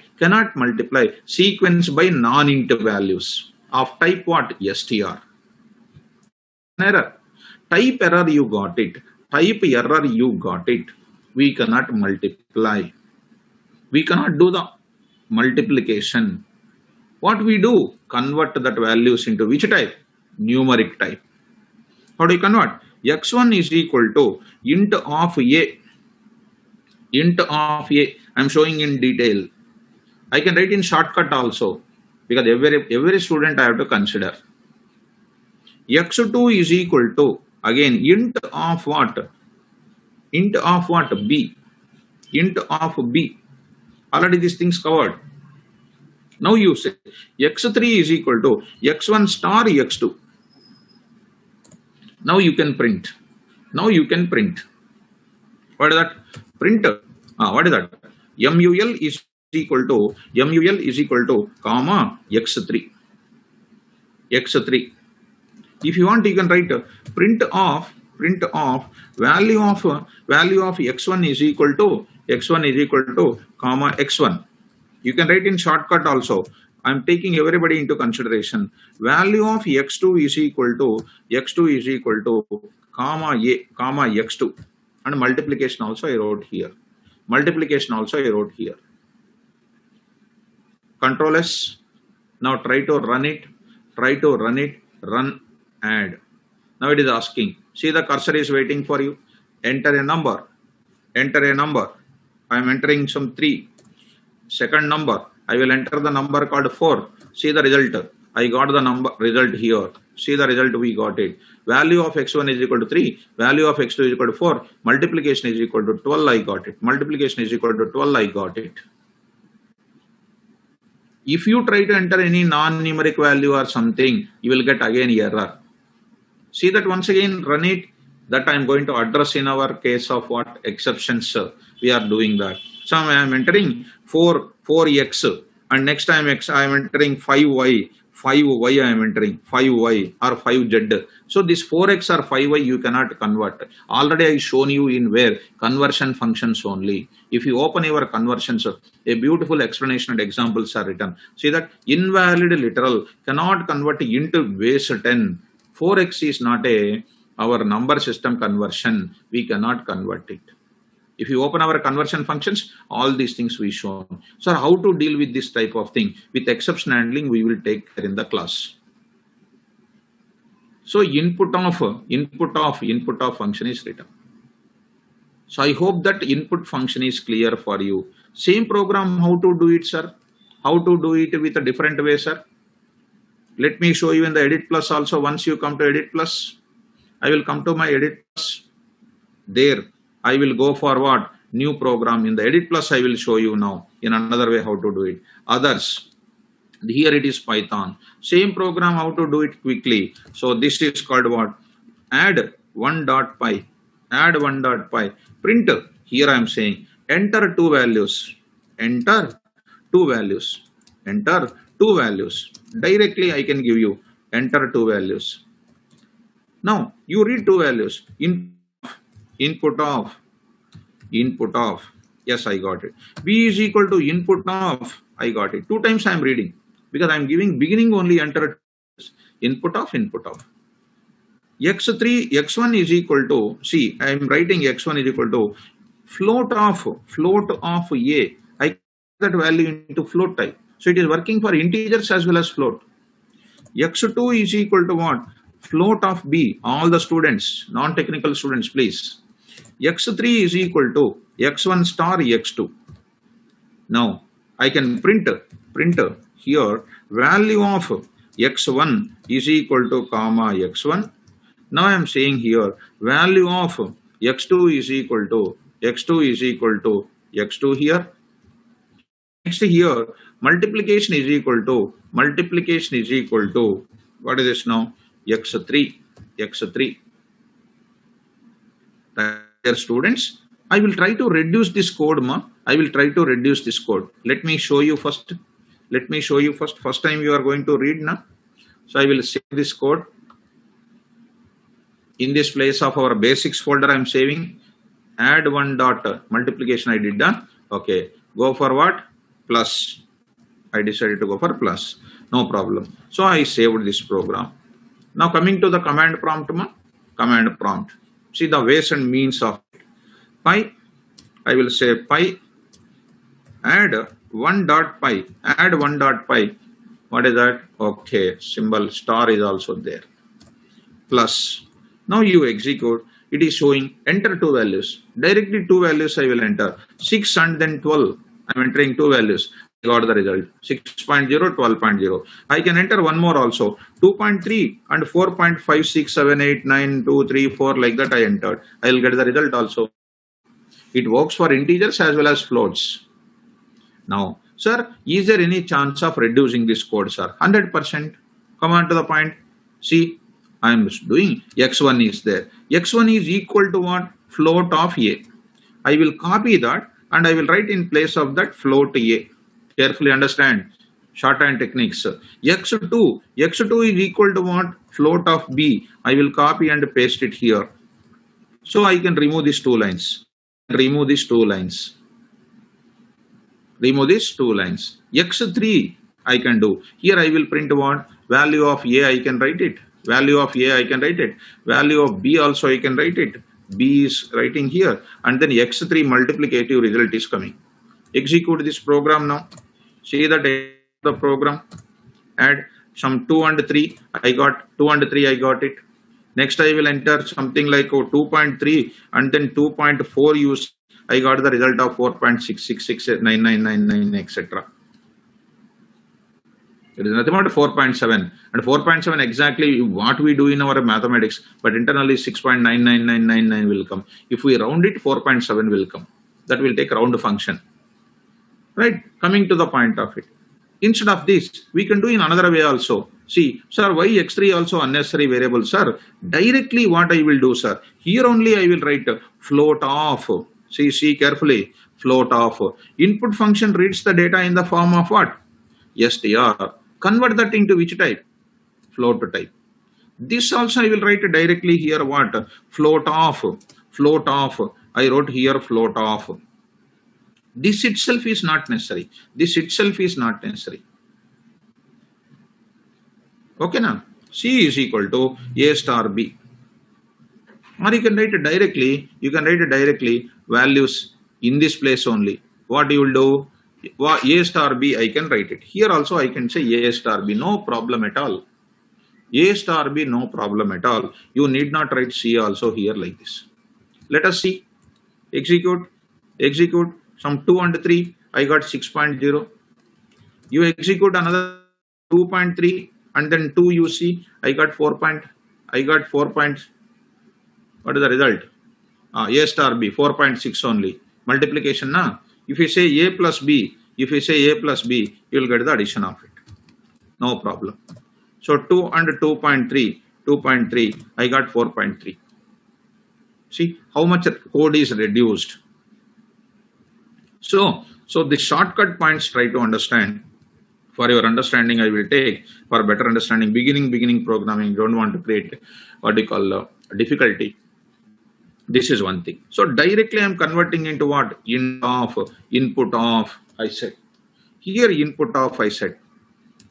sequence by non-int values of type what? Str. Error. Type error you got it. We cannot multiply. We cannot do the multiplication. What we do? Convert that values into which type? Numeric type. How do you convert? X1 is equal to int of A. I am showing in detail. I can write in shortcut also, because every student I have to consider. X2 is equal to, again, int of what? B. Already these things covered. Now you say x3 is equal to x1 star x2. Now you can print. What is that? Print. What is that? MUL is equal to comma x3. If you want, you can write print of value of x1 is equal to comma x1. You can write in shortcut also. I am taking everybody into consideration. Value of x2 is equal to comma x2, and multiplication also I wrote here. Control S. Now try to run it, run add. Now it is asking, see the cursor is waiting for you. Enter a number, I am entering some 3. Second number, I will enter the number called 4. See the result. I got the number result here. See the result, we got it. Value of x1 is equal to 3. Value of x2 is equal to 4. Multiplication is equal to 12. I got it. Multiplication is equal to 12. I got it. If you try to enter any non-numeric value or something, you will get again error. See that once again, run it. That I am going to address in our case of what exceptions we are doing that. So I am entering 4x and next time I am entering 5y. 5y I am entering 5y or 5z. So this 4x or 5y you cannot convert. Already I shown you in where conversion functions only. If you open your conversions, a beautiful explanation and examples are written. See that invalid literal cannot convert into base 10. 4x is not our number system conversion. We cannot convert it. If you open our conversion functions, all these things we shown. So how to deal with this type of thing? With exception handling, we will take care in the class. So input of function is written. So I hope that input function is clear for you. Same program, how to do it, sir? How to do it with a different way, sir? Let me show you in the edit plus also. Once you come to edit plus, I will come to my edit plus. There I will go for what? New program. In the edit plus I will show you now in another way how to do it. Others, here it is Python. Same program, how to do it quickly. So this is called what? Add 1.py. Add 1.py. Print. Here I am saying enter 2 values. Enter 2 values. Enter 2 values. Directly I can give you enter 2 values. Now you read 2 values. Input of. Yes, I got it. B is equal to input of. I got it. 2 times I am reading because I am giving beginning only enter input of. X1 is equal to, see, I am writing x1 is equal to float of a. I get that value into float type. So it is working for integers as well as float. X2 is equal to what? Float of b. All the students, non-technical students, please. X3 is equal to x1 star x2. Now I can print here value of x1 is equal to comma x1. Now I am saying here value of x2 is equal to x2 here. Next here multiplication is equal to what is this now? x3. Dear students, I will try to reduce this code, Let me show you first. First time you are going to read now. So I will save this code. In this place of our basics folder, I am saving. Add 1 dot multiplication I did done. Okay. Go for what? Plus. I decided to go for plus. No problem. So I saved this program. Now coming to the command prompt. See the ways and means of it. Py, I will say py add 1.py. What is that? Okay, symbol star is also there. Plus. Now you execute. It is showing enter 2 values. Directly 2 values I will enter. 6 and then 12. I am entering 2 values. I got the result 6.0, 12.0. I can enter one more also 2.3 and 4.56789234 like that I entered. I will get the result also. It works for integers as well as floats. Now, sir, is there any chance of reducing this code, sir? 100%. Come on to the point. See, I am doing x1 is there. X1 is equal to what? Float of a. I will copy that and I will write in place of that float a. Carefully understand shorthand techniques. X2 is equal to what? Float of b. I will copy and paste it here. So I can remove these 2 lines. X3 I can do. Here I will print what? Value of a I can write it. Value of b also I can write it. B is writing here. And then x3 multiplicative result is coming. Execute this program now. See that the program, add some 2 and 3, I got 2 and 3, I got it. Next I will enter something like 2.3 and then 2.4 use, I got the result of 4.6669999, etc. It is nothing but 4.7, and 4.7 exactly what we do in our mathematics, but internally 6.99999 will come. If we round it, 4.7 will come. That will take round function. Right? Coming to the point of it. Instead of this, we can do in another way also. See, sir, why x3 also unnecessary variable, sir? Directly what I will do, sir? Here only I will write float of. See carefully. Float of. Input function reads the data in the form of what? str. Convert that into which type? Float type. This also I will write directly here what? Float of. Float of. I wrote here float of. This itself is not necessary. This itself is not necessary. Okay now. C is equal to A star B. Or you can write it directly. You can write it directly. Values in this place only. What you will do? A star B, I can write it. Here also I can say A star B, no problem at all. A star B, no problem at all. You need not write C also here like this. Let us see. Execute. Some 2 and 3, I got 6.0. You execute another 2.3 and then 2 you see, I got 4. What is the result? A star B, 4.6 only. Multiplication na. If you say A plus B, you will get the addition of it. No problem. So 2 and 2.3, I got 4.3. See how much code is reduced. So the shortcut points try to understand. For your understanding, I will take for better understanding. Beginning programming, don't want to create what you call difficulty. This is one thing. So directly I am converting into what? Input of, I said. Here input of, I said.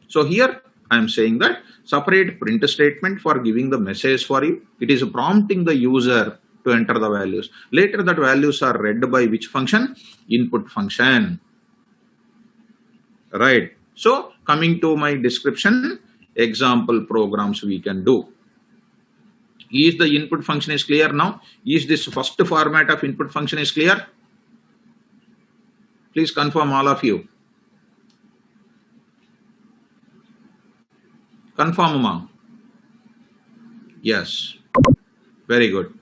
So here I am saying that separate print statement for giving the message for you. It is prompting the user to enter the values. Later that values are read by which function? Input function. Right. So coming to my description, example programs we can do. Is the input function is clear now? Is this first format of input function is clear? Please confirm all of you. Confirm, ma'am. Yes. Very good.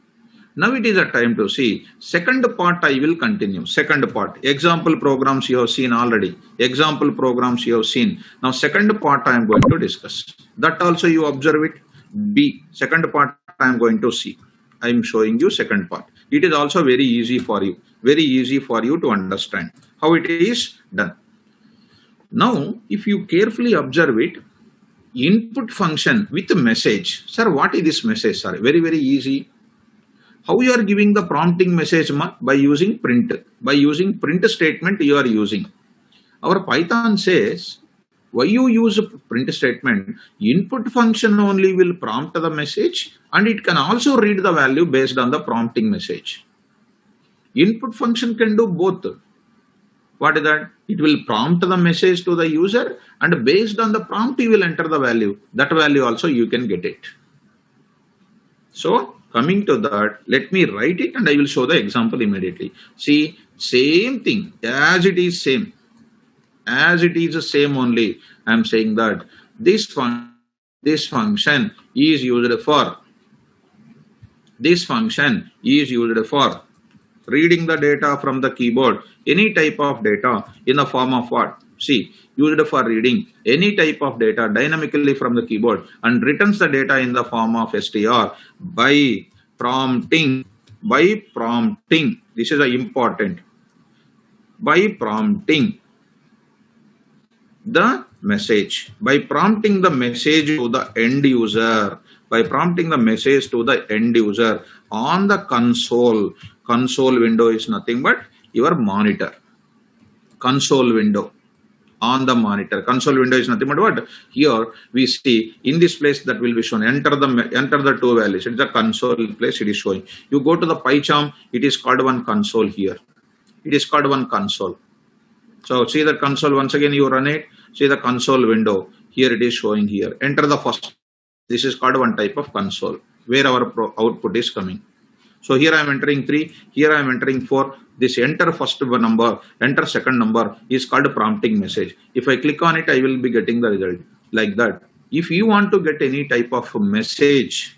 Now it is a time to see. Second part I will continue. Second part. Example programs you have seen already. Example programs you have seen. Now second part I am going to discuss. That also you observe it. B. Second part I am going to see. I am showing you second part. It is also very easy for you. Very easy for you to understand how it is done. Now if you carefully observe it, input function with message. Sir, what is this message, sir? Very, very easy. How you are giving the prompting message by using print. By using print statement you are using. Our Python says, why you use a print statement? Input function only will prompt the message and it can also read the value based on the prompting message. Input function can do both. What is that? It will prompt the message to the user and based on the prompt you will enter the value. That value also you can get it. So coming to that, let me write it and I will show the example immediately. See, same thing as it is same. As it is the same only. I am saying that this function is used for. This function is used for reading the data from the keyboard, any type of data in the form of what? See, used for reading any type of data dynamically from the keyboard and returns the data in the form of str by prompting. By prompting. This is important. By prompting the message. By prompting the message to the end user. By prompting the message to the end user on the console. Console window is nothing but your monitor. Console window on the monitor. Console window is nothing but what? Here we see in this place that will be shown. Enter the two values. It's the console place it is showing. You go to the PyCharm, it is called one console here. It is called one console. So see the console once again you run it See the console window. Here it is showing here. Enter the first. This is called one type of console where our output is coming. So here I am entering 3, here I am entering 4. This enter first number, enter second number is called prompting message. If I click on it, I will be getting the result like that. If you want to get any type of message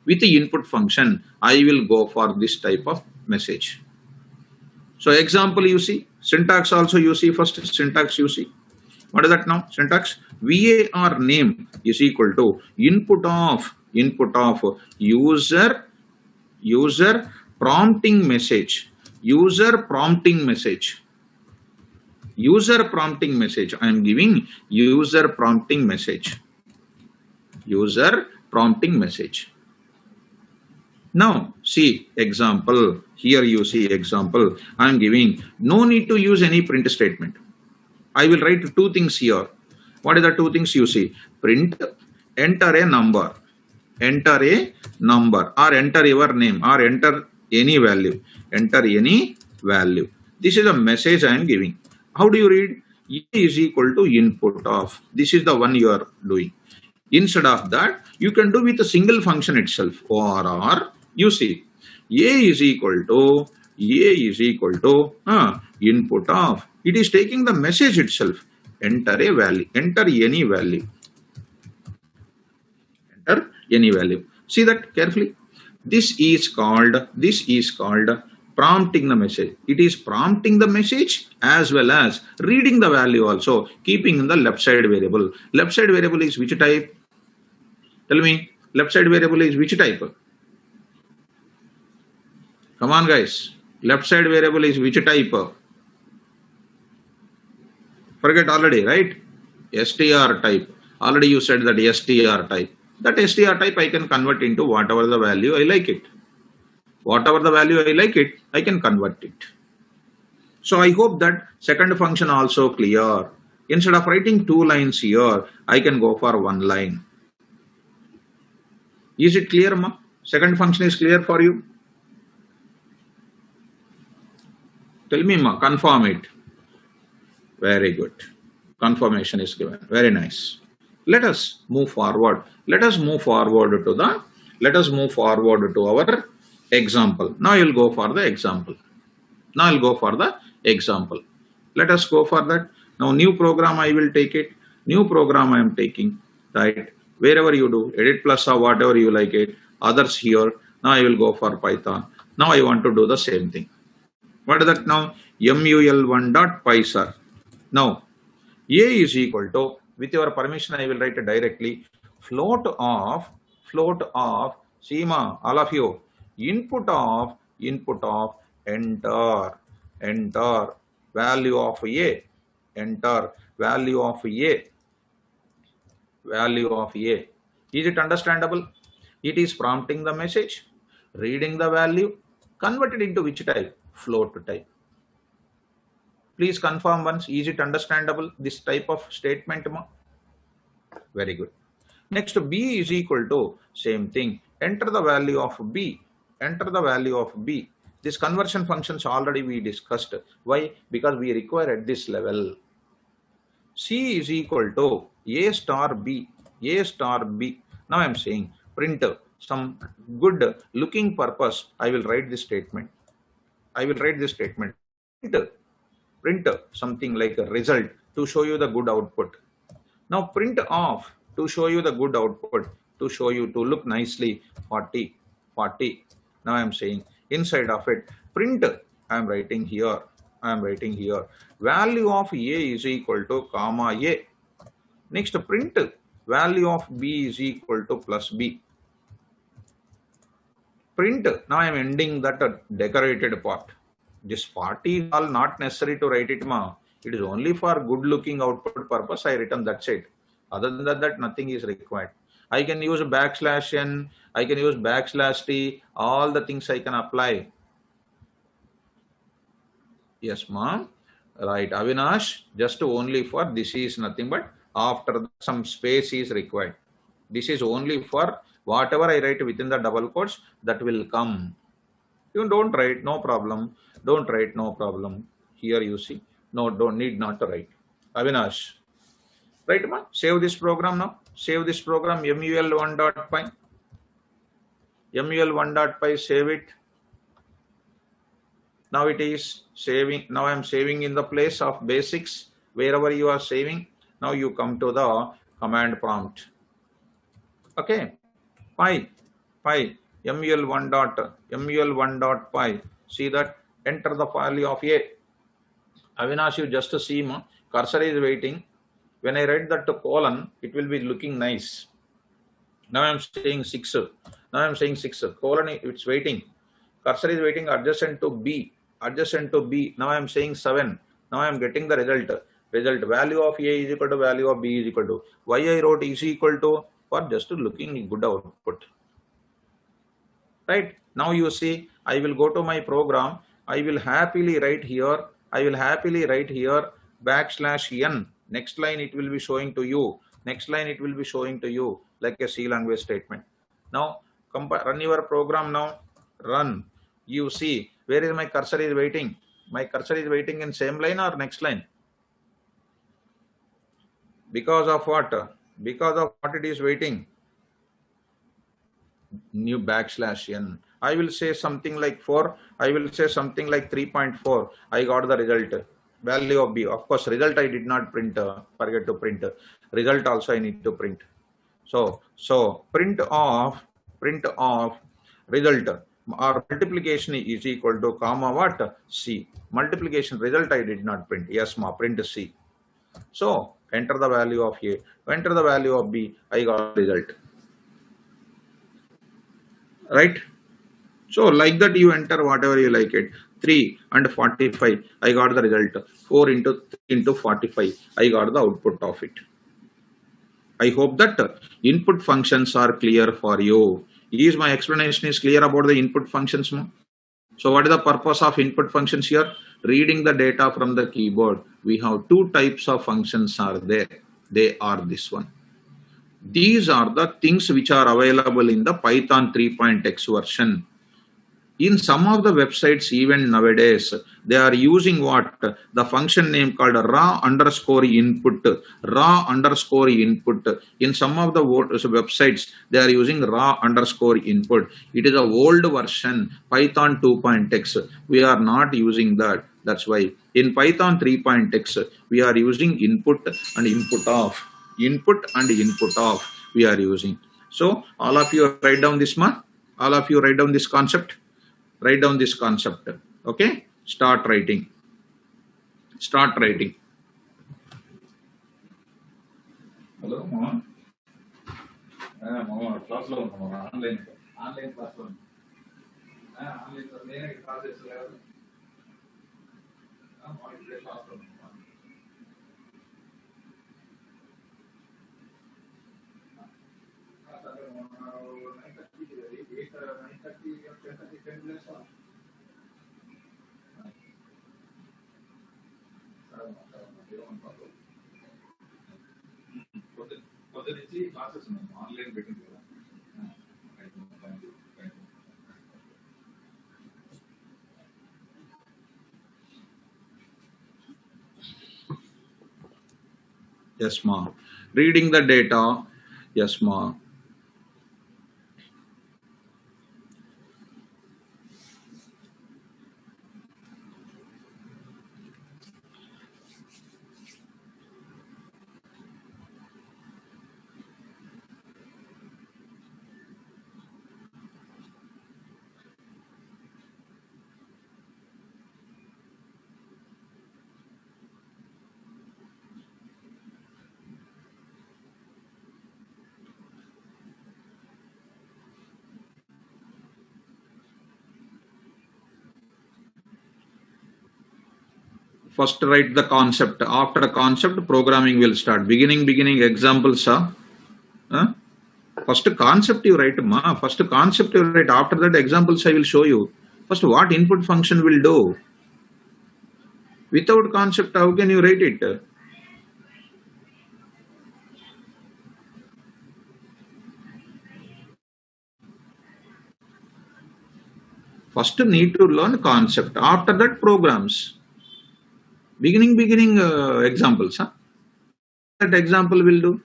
with the input function, I will go for this type of message. So example you see, syntax also you see, first syntax you see. What is that now? Syntax var name is equal to input of user prompting message. User prompting message. I am giving user prompting message. Now see example. Here you see example. I am giving no need to use any print statement. I will write two things here. What are the two things you see? Print, enter a number. Enter a number or enter your name or enter any value. Enter any value. This is a message I am giving. How do you read? A is equal to input of. This is the one you are doing. Instead of that, you can do with a single function itself. Or you see, A is equal to input of. It is taking the message itself. Enter a value. Enter any value. Enter any value. See that carefully. This is called prompting the message. It is prompting the message as well as reading the value also, keeping in the left side variable. Left side variable is which type? Tell me. Left side variable is which type? Come on guys. Left side variable is which type? Forget already, right? str type. Already you said that str type. That str type I can convert into whatever the value I like it. Whatever the value I like it, I can convert it. So I hope that second function also clear. Instead of writing 2 lines here, I can go for 1 line. Is it clear, ma? Second function is clear for you? Tell me, ma, confirm it. Very good. Confirmation is given. Very nice. Let us move forward. Let us move forward to our example. Now you'll go for the example. Let us go for that. Now new program I will take it. New program I am taking. Right. Wherever you do, edit plus or whatever you like it. Others here. Now I will go for Python. Now I want to do the same thing. What is that now? mul1.py, sir. Now, A is equal to, with your permission, I will write it directly. Float of, Seema, all of you, input of, enter, value of A, enter, value of A. Is it understandable? It is prompting the message, reading the value, converted into which type? Float type. Please confirm once. Is it understandable, this type of statement? Very good. Next, B is equal to same thing. Enter the value of B. This conversion functions already we discussed. Why? Because we require at this level. C is equal to A star B. Now I am saying print some good looking purpose. I will write this statement. Print something like a result to show you the good output. Now print off to show you the good output, to look nicely 40. Now I am saying inside of it, print, I am writing here, value of A is equal to comma A. Next, print value of B is equal to plus B. Print, now I am ending that decorated part. This 40 is all not necessary to write it, ma. It is only for good looking output purpose I written, that's it. Other than that, nothing is required. I can use \n, I can use \t, all the things I can apply. Yes, ma'am. Right, Avinash, just only for this is nothing but after some space is required. This is only for whatever I write within the double quotes that will come. You don't write, no problem. Here you see. No, don't need not to write. Avinash. Right, ma? Save this program now. Save this program mul1.py. mul1.py, save it. Now it is saving. Now I am saving in the place of basics. Wherever you are saving, now you come to the command prompt. Okay, py mul1.py. See that? Enter the value of a. Avinash, you just see, ma, cursor is waiting. When I write that colon, it will be looking nice. Now I am saying 6. Now I am saying 6. Colon, it's waiting. Cursor is waiting adjacent to B. Adjacent to B. Now I am saying 7. Now I am getting the result. Result value of A is equal to value of B is equal to. Why I wrote is equal to? For just looking good output. Right? Now you see, I will go to my program. I will happily write here. I will happily write here \n. Next line it will be showing to you. Next line it will be showing to you like a C language statement. Now run your program now. Run. You see, where is my cursor is waiting? My cursor is waiting in same line or next line? Because of what? Because of what it is waiting? New \n. I will say something like 4. I will say something like 3.4. I got the result. Value of B. Of course, result I did not print. Forget to print. Result also I need to print. So print of result or multiplication is equal to comma what? C. Multiplication result I did not print. Yes, ma, print C. So enter the value of A. Enter the value of B. I got result. Right? So like that you enter whatever you like it. 3 and 45. I got the result. 4 into 3 into 45. I got the output of it. I hope that input functions are clear for you. Is my explanation is clear about the input functions? So what is the purpose of input functions here? Reading the data from the keyboard. We have 2 types of functions are there. They are this one. These are the things which are available in the Python 3.x version. In some of the websites, even nowadays, they are using what? The function name called raw underscore input. Raw underscore input. In some of the websites, they are using raw underscore input. It is a old version, Python 2.x. We are not using that. That's why in Python 3.x, we are using input and input of. Input and input of we are using. So all of you write down this, ma. All of you write down this concept. Write down this concept. Okay? Start writing. Start writing. Hello, mama. Mama, class lo mama. Online. Online class lo. Online lo. Nene class chesalaru. Monitor class lo. Classes online betting. Yes, ma. Reading the data. Yes, ma. First write the concept. After the concept, programming will start. Beginning examples. First concept you write, ma. First concept you write. After that, examples I will show you. First, what input function will do? Without concept, how can you write it? First, need to learn concept. After that, programs. Beginning examples. that example will do.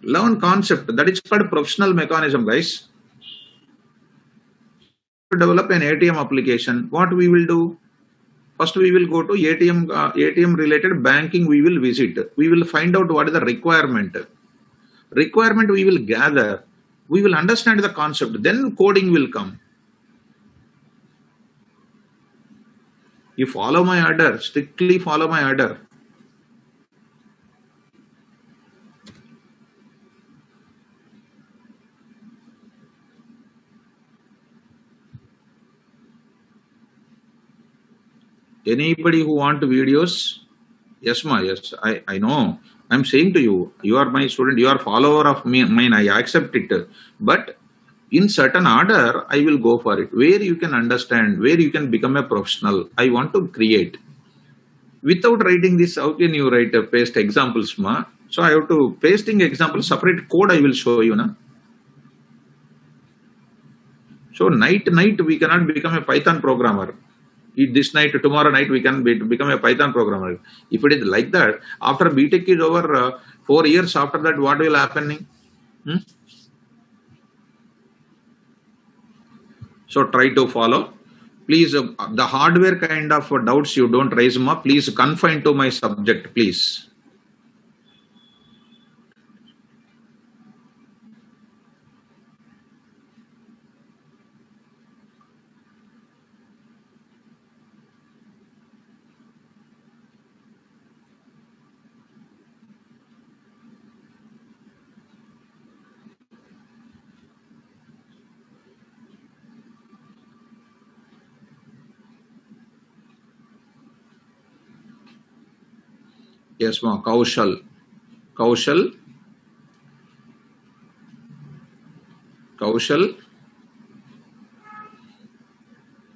Learn concept. That is called professional mechanism, guys. To develop an ATM application, what we will do? First, we will go to ATM related banking. We will visit. We will find out what is the requirement. Requirement we will gather. We will understand the concept. Then coding will come. You follow my order. Strictly follow my order. Anybody who want videos? Yes, ma. Yes, I know. I'm saying to you, you are my student. You are follower of me. Mine. I accept it. But in certain order, I will go for it. Where you can understand, where you can become a professional. I want to create. Without writing this, how can you write a paste examples, ma? So I have to pasting example, separate code I will show you, na. So night we cannot become a Python programmer. This night, tomorrow night we can become a Python programmer. If it is like that, after BTech is over, 4 years after that, what will happening? Hmm? So try to follow. Please, the hardware kind of doubts you don't raise, ma. Please confine to my subject, please. Yes, ma. Kaushal, Kaushal,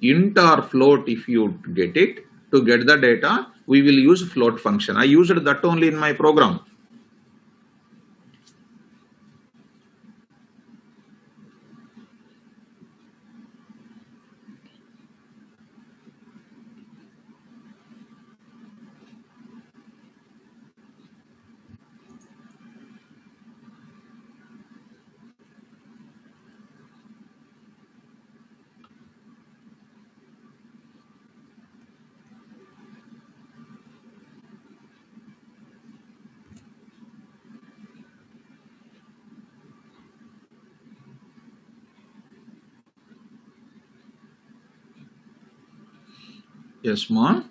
int or float. If you get it, to get the data, we will use float function. I used that only in my program. Yes, ma.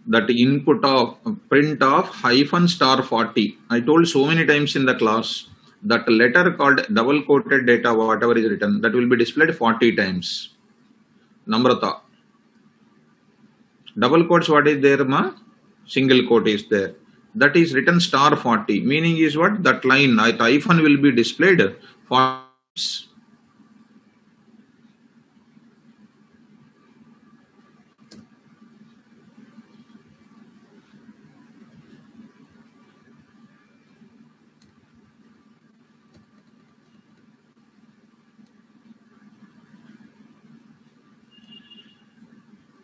That input of print of hyphen star 40. I told so many times in the class that letter called double quoted data, whatever is written, that will be displayed 40 times. Namrata. Double quotes, what is there, ma? Single quote is there. That is written star 40. Meaning is what? That line, that hyphen will be displayed 40 times.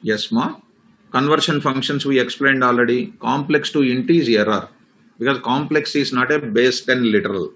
Yes, ma. Conversion functions we explained already. Complex to int is error because complex is not a base 10 literal.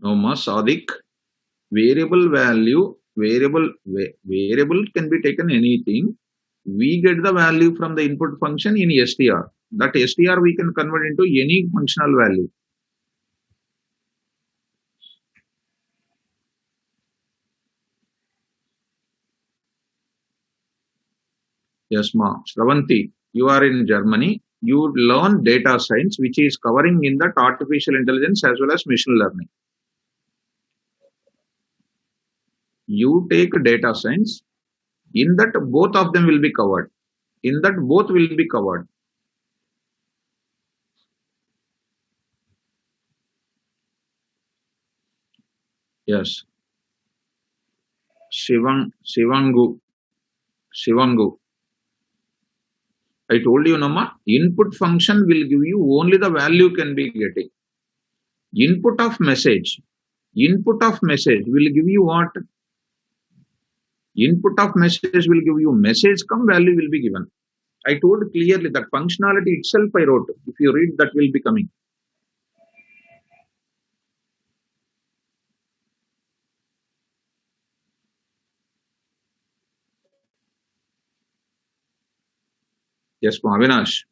No, ma. Sadik. Variable can be taken anything. We get the value from the input function in str. That str we can convert into any functional value. Yes, ma. Shravanti, you are in Germany. You learn data science, which is covering in that artificial intelligence as well as machine learning. You take data science, in that both of them will be covered. In that both will be covered. Yes. Shivangu. I told you, Nama, input function will give you only the value can be getting. Input of message. Input of message will give you what? Input of message will give you message, come value will be given. I told clearly that functionality itself I wrote. If you read, that will be coming. Yes, Avinash.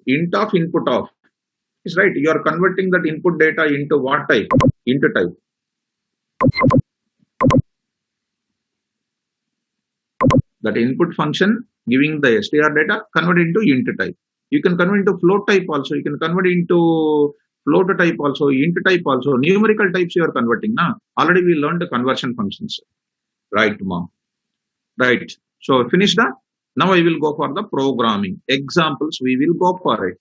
Int of input of is right. You are converting that input data into what type? Into type. That input function giving the str data convert into int type. You can convert into float type also. You can convert into float type also, int type also. Numerical types you are converting. Now already we learned the conversion functions. Right, mom. Right. So finish that. Now I will go for the programming examples. We will go for it.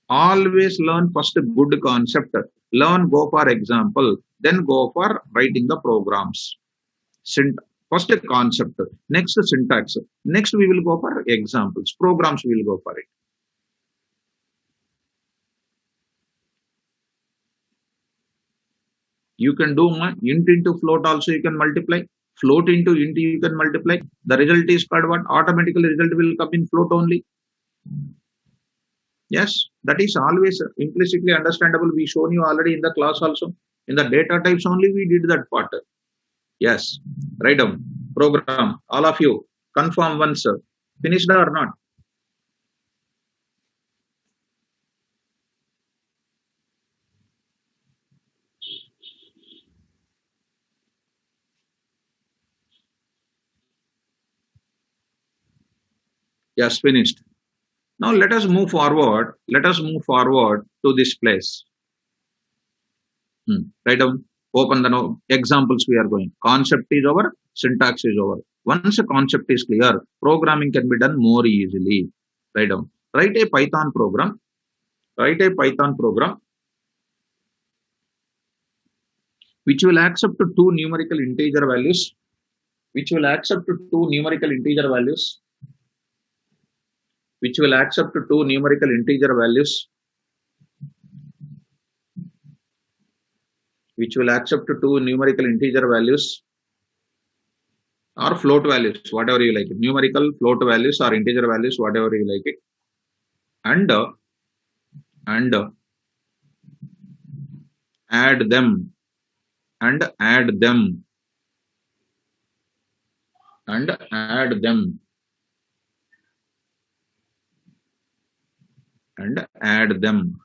Always learn first a good concept. Learn, go for example, then go for writing the programs. First a concept, next a syntax, next we will go for examples. Programs we will go for it. You can do int into float also, you can multiply. Float into int you can multiply. The result is called what? Automatically result will come in float only. Yes, that is always implicitly understandable. We shown you already in the class also. In the data types only we did that part. Yes, write down. Program. All of you confirm once. Finished or not? Yes, finished. Now let us move forward. Let us move forward to this place. Write down. Open the examples we are going. Concept is over. Syntax is over. Once a concept is clear, programming can be done more easily. Write down. Write a Python program. Write a Python program which will accept two numerical integer values. Which will accept two numerical integer values. Which will accept two numerical integer values. Which will accept two numerical integer values or float values, whatever you like it. Numerical, float values or integer values, whatever you like it. And add them and add them and add them and add them.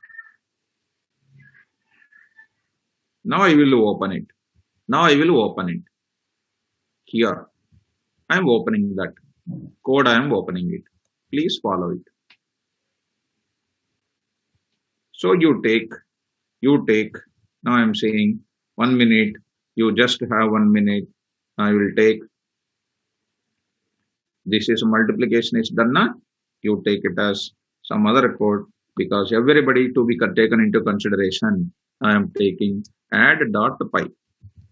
Now I will open it. Now I will open it. Here I am opening that code. I am opening it. Please follow it. So you take. Now I am saying 1 minute. You just have 1 minute. I will take. This is multiplication is done now. You take it as some other code because everybody to be taken into consideration. I am taking add dot py.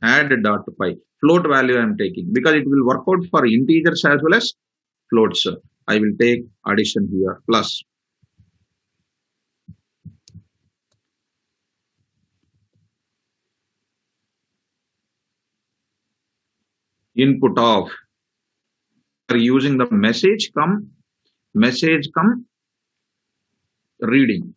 Add dot py. Float value I am taking because it will work out for integers as well as floats. I will take addition here plus. Input of. Using the message come reading.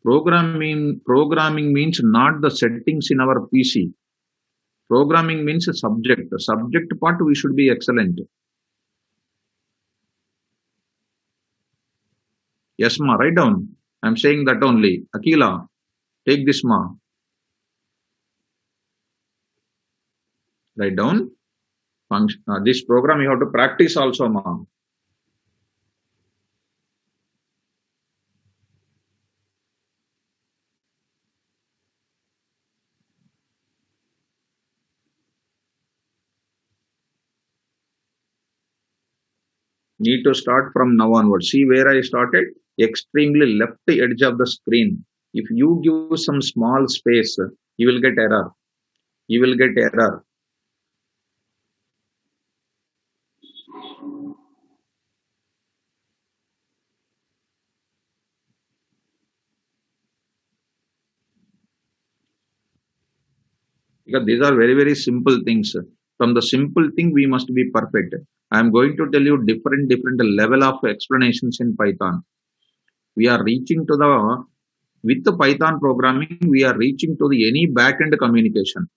Programming means not the settings in our PC. Programming means a subject. The subject part we should be excellent. Yes, ma, write down. I'm saying that only. Akila, take this, ma. Write down function. This program you have to practice also, ma'am. Need to start from now onwards. See where I started? Extremely left edge of the screen. If you give some small space, you will get error. You will get error. Because these are very, very simple things. From the simple thing, we must be perfect. I am going to tell you different level of explanations in Python. We are reaching to the, with the Python programming, we are reaching to the any backend communication.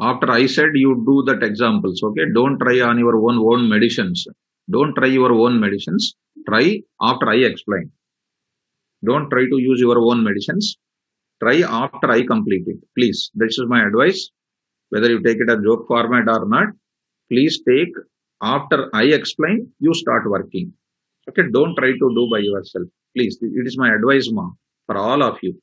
After I said you do that examples, okay? Don't try on your own medicines. Don't try your own medicines. Try after I explain. Don't try to use your own medicines. Try after I complete it. Please, this is my advice. Whether you take it as joke format or not, please take after I explain, you start working. Okay, don't try to do by yourself. Please, it is my advice, ma, for all of you.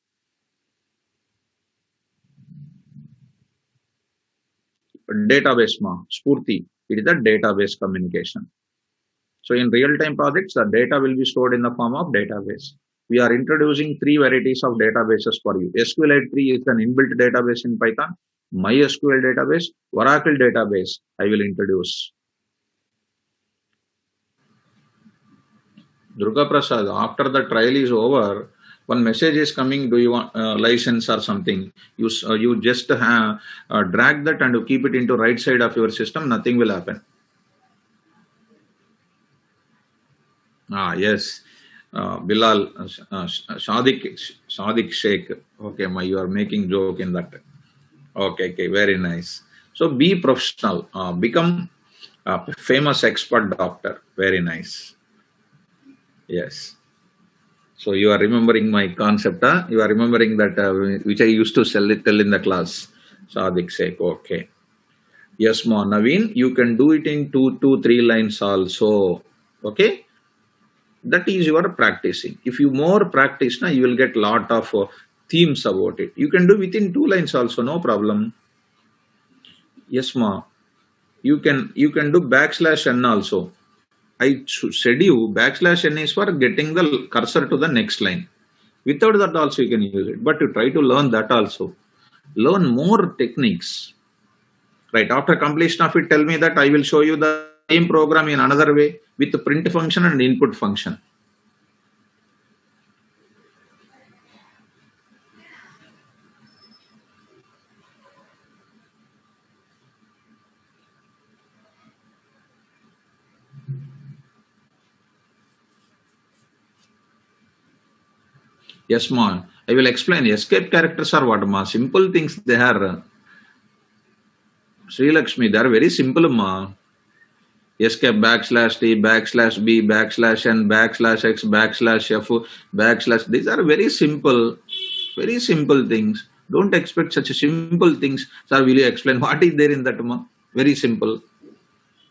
Database, ma, Spurti. It is a database communication. So in real-time projects, the data will be stored in the form of database. We are introducing three varieties of databases for you. SQLite 3 is an inbuilt database in Python. MySQL database, Oracle database, I will introduce. Durga Prasad, after the trial is over, one message is coming, do you want license or something? You just drag that and keep it into right side of your system, nothing will happen. Yes. Bilal, Sadiq Sheikh. Okay, you are making joke in that. Okay, very nice. So be professional, become a famous expert doctor. Very nice. Yes. So you are remembering my concept, huh? You are remembering that which I used to tell in the class. Sadiq Sheikh. Okay. Yes, ma. Naveen, you can do it in two, 3 lines also. Okay. That is your practicing. If you more practice, now you will get lot of themes about it. You can do within 2 lines also, no problem. Yes, ma. You can do \n also. I said you \n is for getting the cursor to the next line. Without that also you can use it, but you try to learn that also. Learn more techniques. Right, after completion of it, tell me that I will show you the same program in another way with the print function and input function. Yes, ma. I will explain. Escape characters are what, ma? Simple things they are. Sri Lakshmi, they are very simple, ma. Escape \t, \b, \n, \x, \f, These are very simple things. Don't expect such simple things. Sir, will you explain what is there in that, ma? Very simple.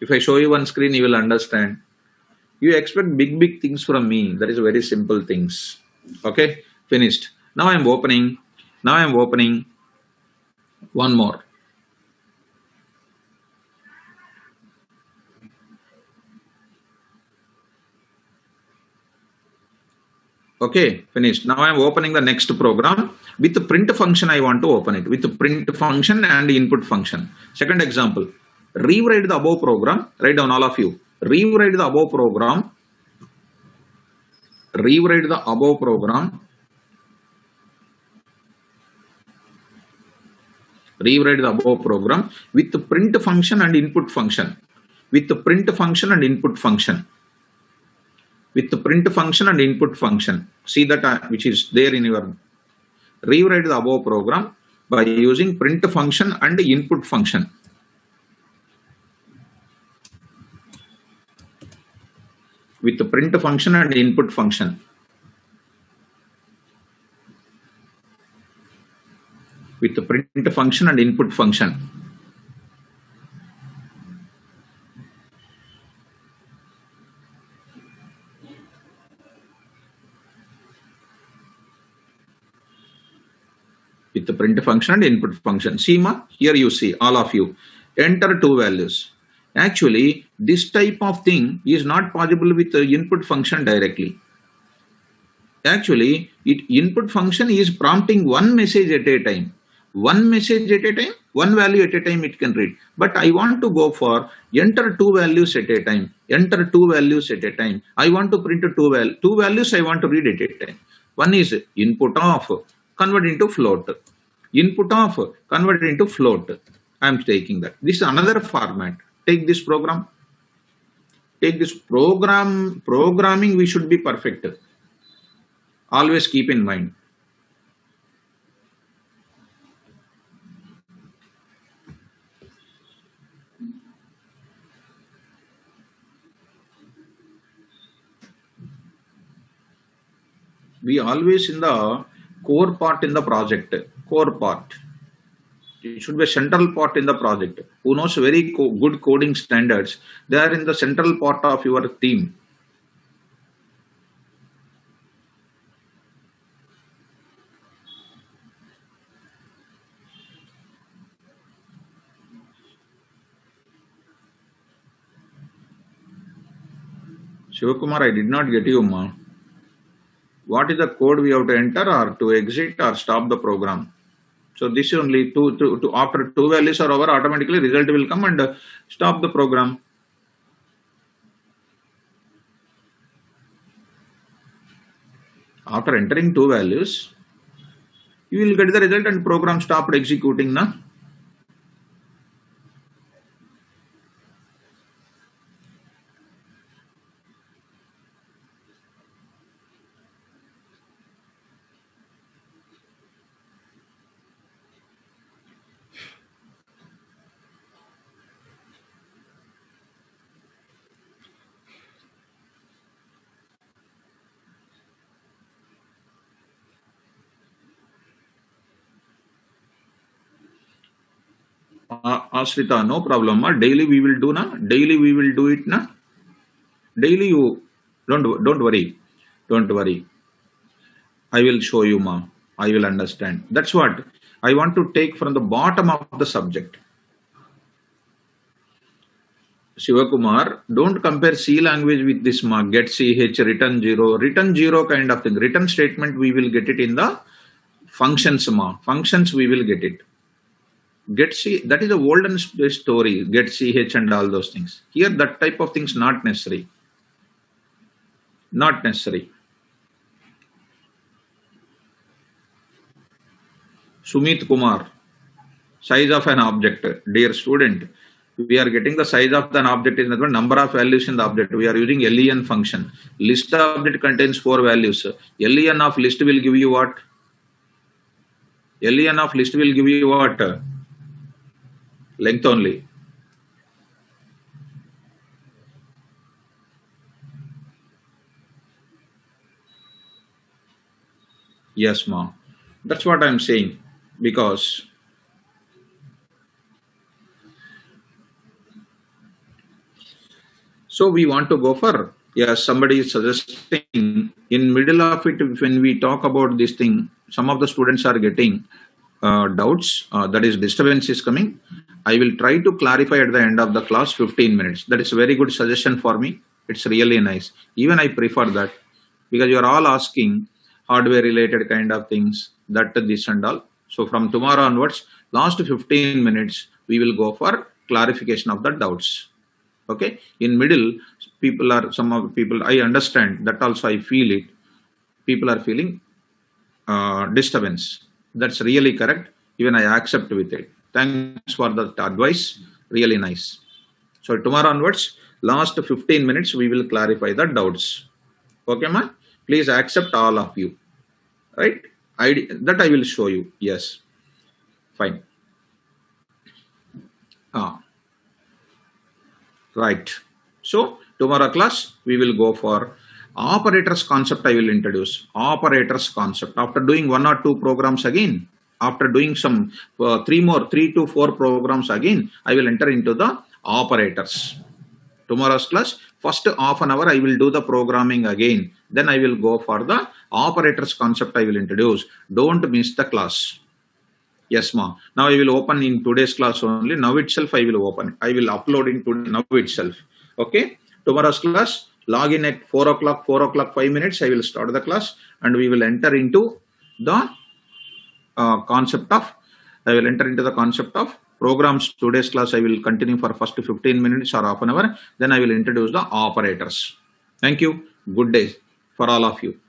If I show you one screen, you will understand. You expect big things from me. That is very simple things. Okay, finished. Now I am opening. One more. Okay, finished. Now I am opening the next program. With the print function, I want to open it. With the print function and input function. Second example. Rewrite the above program. Write down all of you. Rewrite the above program. Rewrite the above program. Rewrite the above program with the print function and input function. With the print function and input function. With the print function and input function. See that which is there in your. Rewrite the above program by using print function and input function. with the print function and input function. With the print function and input function. With the print function and input function. See ma, here you see all of you enter two values. Actually, this type of thing is not possible with the input function directly. Actually, input function is prompting one message at a time. One message at a time, one value at a time it can read. But I want to go for enter two values at a time. Enter two values at a time. I want to print two values I want to read at a time. One is input of, convert into float. Input of, convert into float. I am taking that. This is another format. Take this program. Take this programming we should be perfect. Always keep in mind. We always in the core part in the project, core part. It should be a central part in the project. Who knows very good coding standards, they are in the central part of your team. Shivakumar, I did not get you, ma. What is the code we have to enter or to exit or stop the program? So this only after two values are over, automatically result will come and stop the program. After entering two values, you will get the result and program stopped executing. Na? Ashrita, no problem. Daily we will do na. Daily we will do it na. Daily you don't worry. Don't worry. I will show you, ma. I will understand. That's what I want to take from the bottom of the subject. Shivakumar, don't compare C language with this ma. Get CH, return zero kind of thing. Return statement we will get it in the functions ma. Functions we will get it. Get C, that is a olden story. Get CH and all those things. Here that type of things not necessary. Not necessary. Sumit Kumar, size of an object. Dear student, we are getting the size of an object is nothing but number of values in the object. We are using len function. List object contains 4 values. Len of list will give you what? Len of list will give you what? Length only. Yes, ma. That's what I'm saying. Because so we want to go for, yes, somebody is suggesting in middle of it when we talk about this thing, some of the students are getting doubts, that is disturbance is coming. I will try to clarify at the end of the class 15 minutes. That is a very good suggestion for me. It's really nice. Even I prefer that because you are all asking hardware related kind of things, that this and all. So from tomorrow onwards, last 15 minutes, we will go for clarification of the doubts. Okay. In middle, some of the people, I understand that also I feel it. People are feeling disturbance. That's really correct. Even I accept with it. Thanks for the advice. Really nice. So tomorrow onwards, last 15 minutes, we will clarify the doubts. Okay, ma? Please accept all of you. Right? That I will show you. Yes. Fine. Right. So Tomorrow class, we will go for operators concept. I will introduce operators concept. After doing 1 or 2 programs again, after doing some 3 to 4 programs again, I will enter into the operators. Tomorrow's class, first half an hour I will do the programming again. Then I will go for the operators concept I will introduce. Don't miss the class. Yes, ma. Now I will open in today's class only. Now itself I will open. I will upload in today now itself. Okay. Tomorrow's class, log in at 4 o'clock, 5 minutes. I will start the class and we will enter into the concept of, I will enter into the concept of programs. Today's class I will continue for first 15 minutes or half an hour. Then I will introduce the operators. Thank you. Good day for all of you.